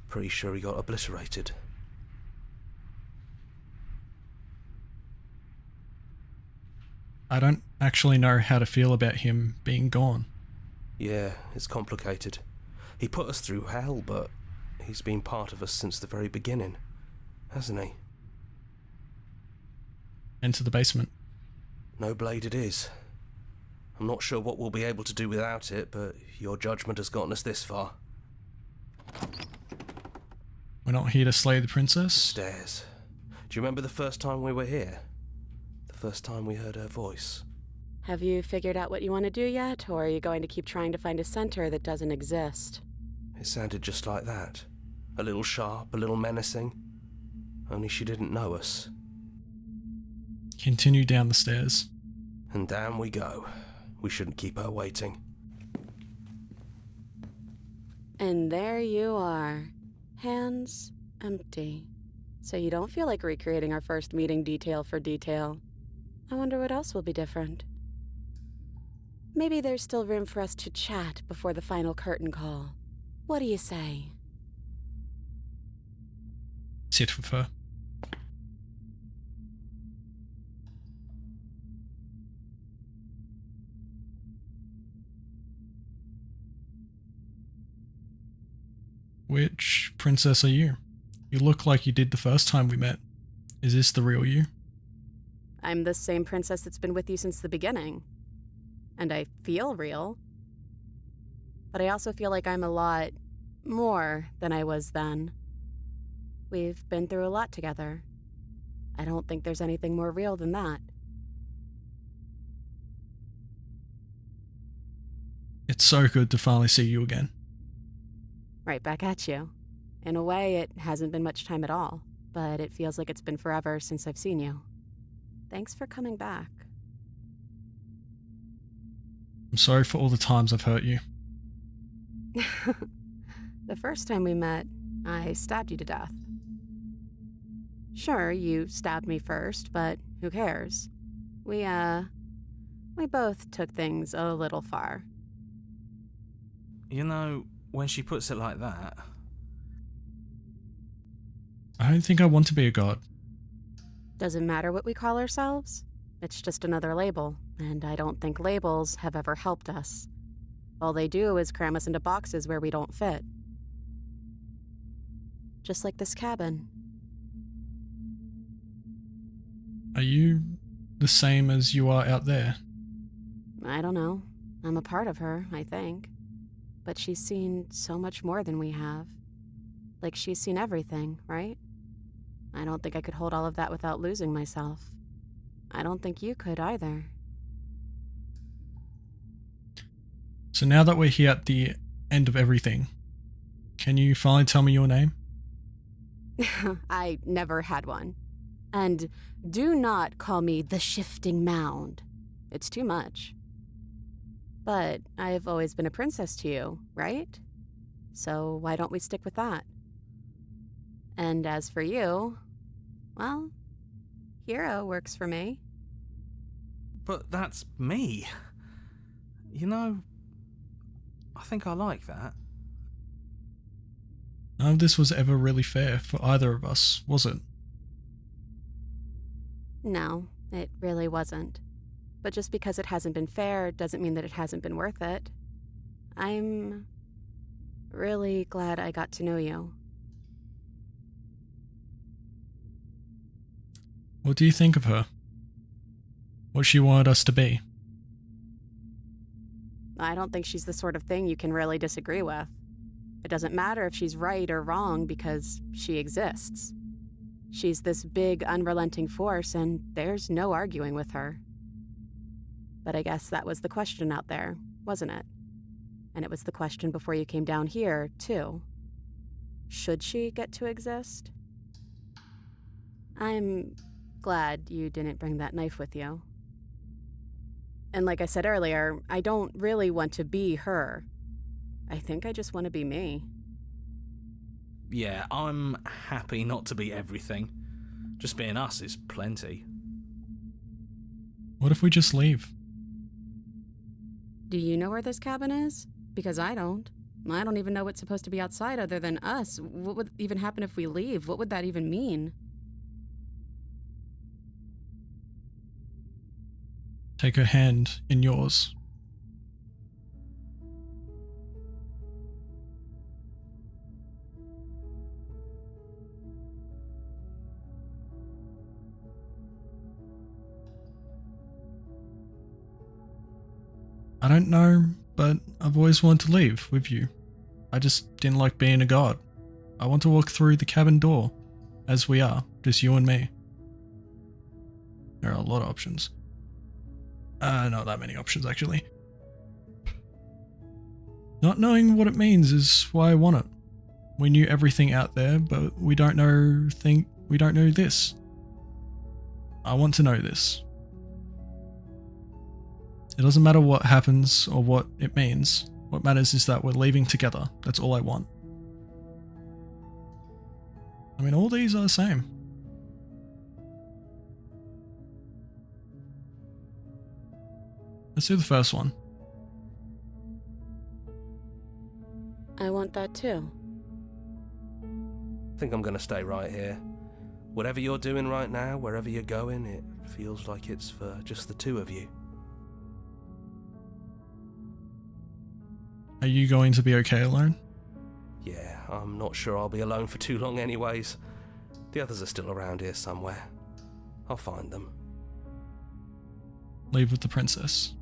Pretty sure he got obliterated. I don't actually know how to feel about him being gone. Yeah, it's complicated. He put us through hell, but he's been part of us since the very beginning, hasn't he? Into the basement. No blade it is. I'm not sure what we'll be able to do without it, but your judgment has gotten us this far. We're not here to slay the princess? Stairs. Do you remember the first time we were here? The first time we heard her voice? Have you figured out what you want to do yet, or are you going to keep trying to find a center that doesn't exist? It sounded just like that. A little sharp, a little menacing. Only she didn't know us. Continue down the stairs. And down we go. We shouldn't keep her waiting. And there you are. Hands empty. So you don't feel like recreating our first meeting detail for detail. I wonder what else will be different. Maybe there's still room for us to chat before the final curtain call. What do you say? Sit with her. Which princess are you? You look like you did the first time we met. Is this the real you? I'm the same princess that's been with you since the beginning. And I feel real. But I also feel like I'm a lot more than I was then. We've been through a lot together. I don't think there's anything more real than that. It's so good to finally see you again. Right back at you. In a way, it hasn't been much time at all, but it feels like it's been forever since I've seen you. Thanks for coming back. I'm sorry for all the times I've hurt you. The first time we met, I stabbed you to death. Sure, you stabbed me first, but who cares? We both took things a little far. You know, when she puts it like that. I don't think I want to be a god. Doesn't matter what we call ourselves. It's just another label, and I don't think labels have ever helped us. All they do is cram us into boxes where we don't fit. Just like this cabin. Are you the same as you are out there? I don't know. I'm a part of her, I think. But she's seen so much more than we have. Like she's seen everything, right? I don't think I could hold all of that without losing myself. I don't think you could either. So now that we're here at the end of everything, can you finally tell me your name? I never had one. And do not call me the Shifting Mound. It's too much. But I've always been a princess to you, right? So why don't we stick with that? And as for you, well, Hero works for me. But that's me. You know, I think I like that. None of this was ever really fair for either of us, was it? No, it really wasn't. But just because it hasn't been fair doesn't mean that it hasn't been worth it. I'm really glad I got to know you. What do you think of her? What she wanted us to be? I don't think she's the sort of thing you can really disagree with. It doesn't matter if she's right or wrong because she exists. She's this big, unrelenting force, and there's no arguing with her. But I guess that was the question out there, wasn't it? And it was the question before you came down here, too. Should she get to exist? I'm glad you didn't bring that knife with you. And like I said earlier, I don't really want to be her. I think I just want to be me. Yeah, I'm happy not to be everything. Just being us is plenty. What if we just leave? Do you know where this cabin is? Because I don't. I don't even know what's supposed to be outside other than us. What would even happen if we leave? What would that even mean? Take her hand in yours. I don't know, but I've always wanted to leave with you. I just didn't like being a god. I want to walk through the cabin door, as we are, just you and me. There are a lot of options. Not that many options, actually. Not knowing what it means is why I want it. We knew everything out there, but we don't know this. I want to know this. It doesn't matter what happens or what it means. What matters is that we're leaving together. That's all I want. I mean, all these are the same. Let's do the first one. I want that too. I think I'm gonna stay right here. Whatever you're doing right now, wherever you're going, it feels like it's for just the two of you. Are you going to be okay alone? Yeah, I'm not sure I'll be alone for too long anyways. The others are still around here somewhere. I'll find them. Leave with the princess.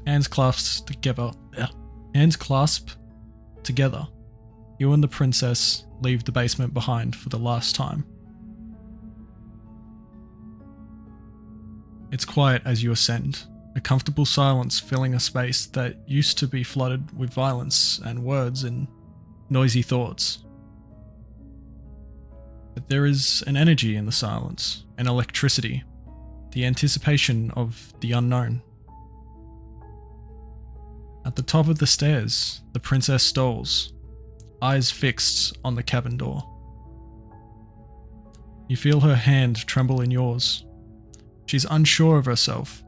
Hands clasped together. Hands clasped together. You and the princess leave the basement behind for the last time. It's quiet as you ascend, a comfortable silence filling a space that used to be flooded with violence and words and noisy thoughts. But there is an energy in the silence, an electricity, the anticipation of the unknown. At the top of the stairs, the princess stalls, eyes fixed on the cabin door. You feel her hand tremble in yours. She's unsure of herself.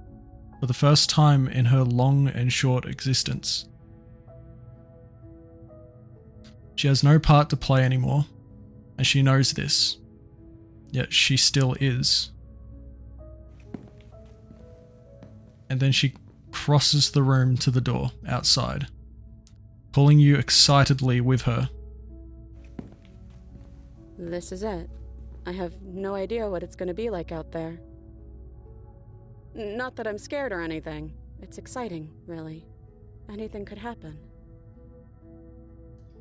for the first time in her long and short existence. She has no part to play anymore, and she knows this, yet she still is. And then she crosses the room to the door outside, pulling you excitedly with her. This is it. I have no idea what it's going to be like out there. Not that I'm scared or anything. It's exciting, really. Anything could happen.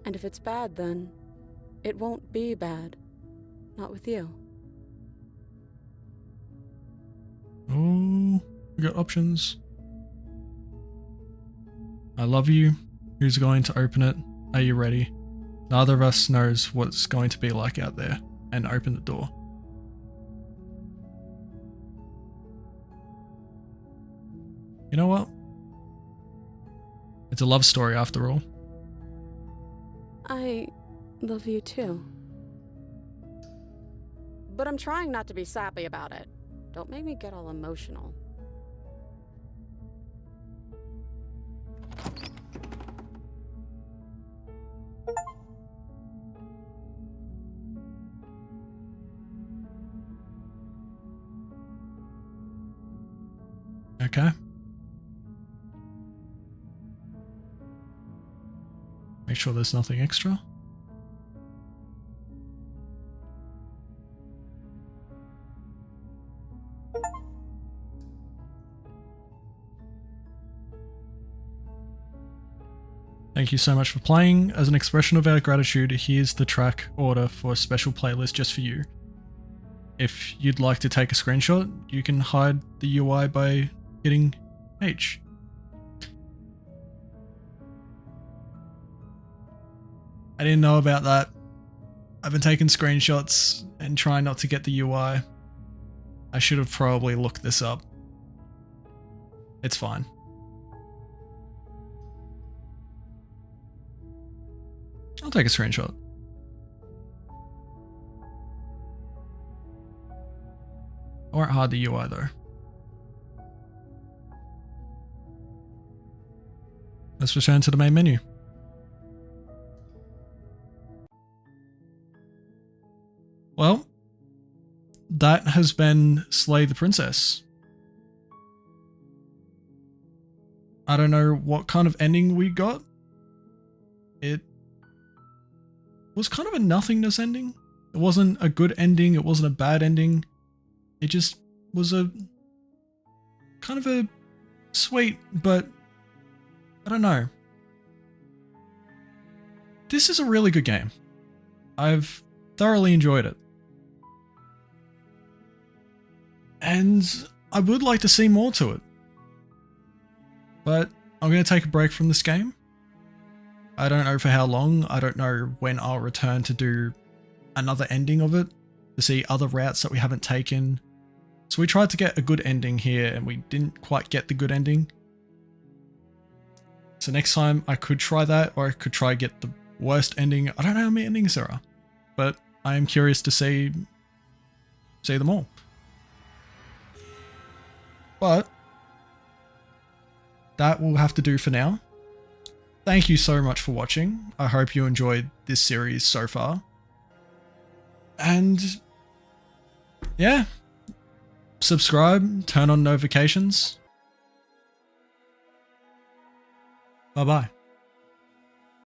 And if it's bad, then it won't be bad. Not with you. Oh, we got options. I love you. Who's going to open it? Are you ready? Neither of us knows what it's going to be like out there. And open the door. You know what? It's a love story after all. I love you too. But I'm trying not to be sappy about it. Don't make me get all emotional. Okay. Make sure there's nothing extra. Thank you so much for playing. As an expression of our gratitude, here's the track order for a special playlist just for you. If you'd like to take a screenshot, you can hide the UI by hitting H. I didn't know about that. I've been taking screenshots and trying not to get the UI. I should have probably looked this up. It's fine. I'll take a screenshot. I won't hide the UI though. Let's return to the main menu. Well, that has been Slay the Princess. I don't know what kind of ending we got. It was kind of a nothingness ending. It wasn't a good ending, it wasn't a bad ending. It just was a kind of a sweet, but I don't know. This is a really good game. I've thoroughly enjoyed it. And I would like to see more to it. But I'm going to take a break from this game. I don't know for how long. I don't know when I'll return to do another ending of it, to see other routes that we haven't taken. So we tried to get a good ending here and we didn't quite get the good ending. So next time I could try that, or I could try get the worst ending. I don't know how many endings there are, but I am curious to see them all. But that will have to do for now. Thank you so much for watching. I hope you enjoyed this series so far. And yeah, subscribe, turn on notifications. Bye-bye.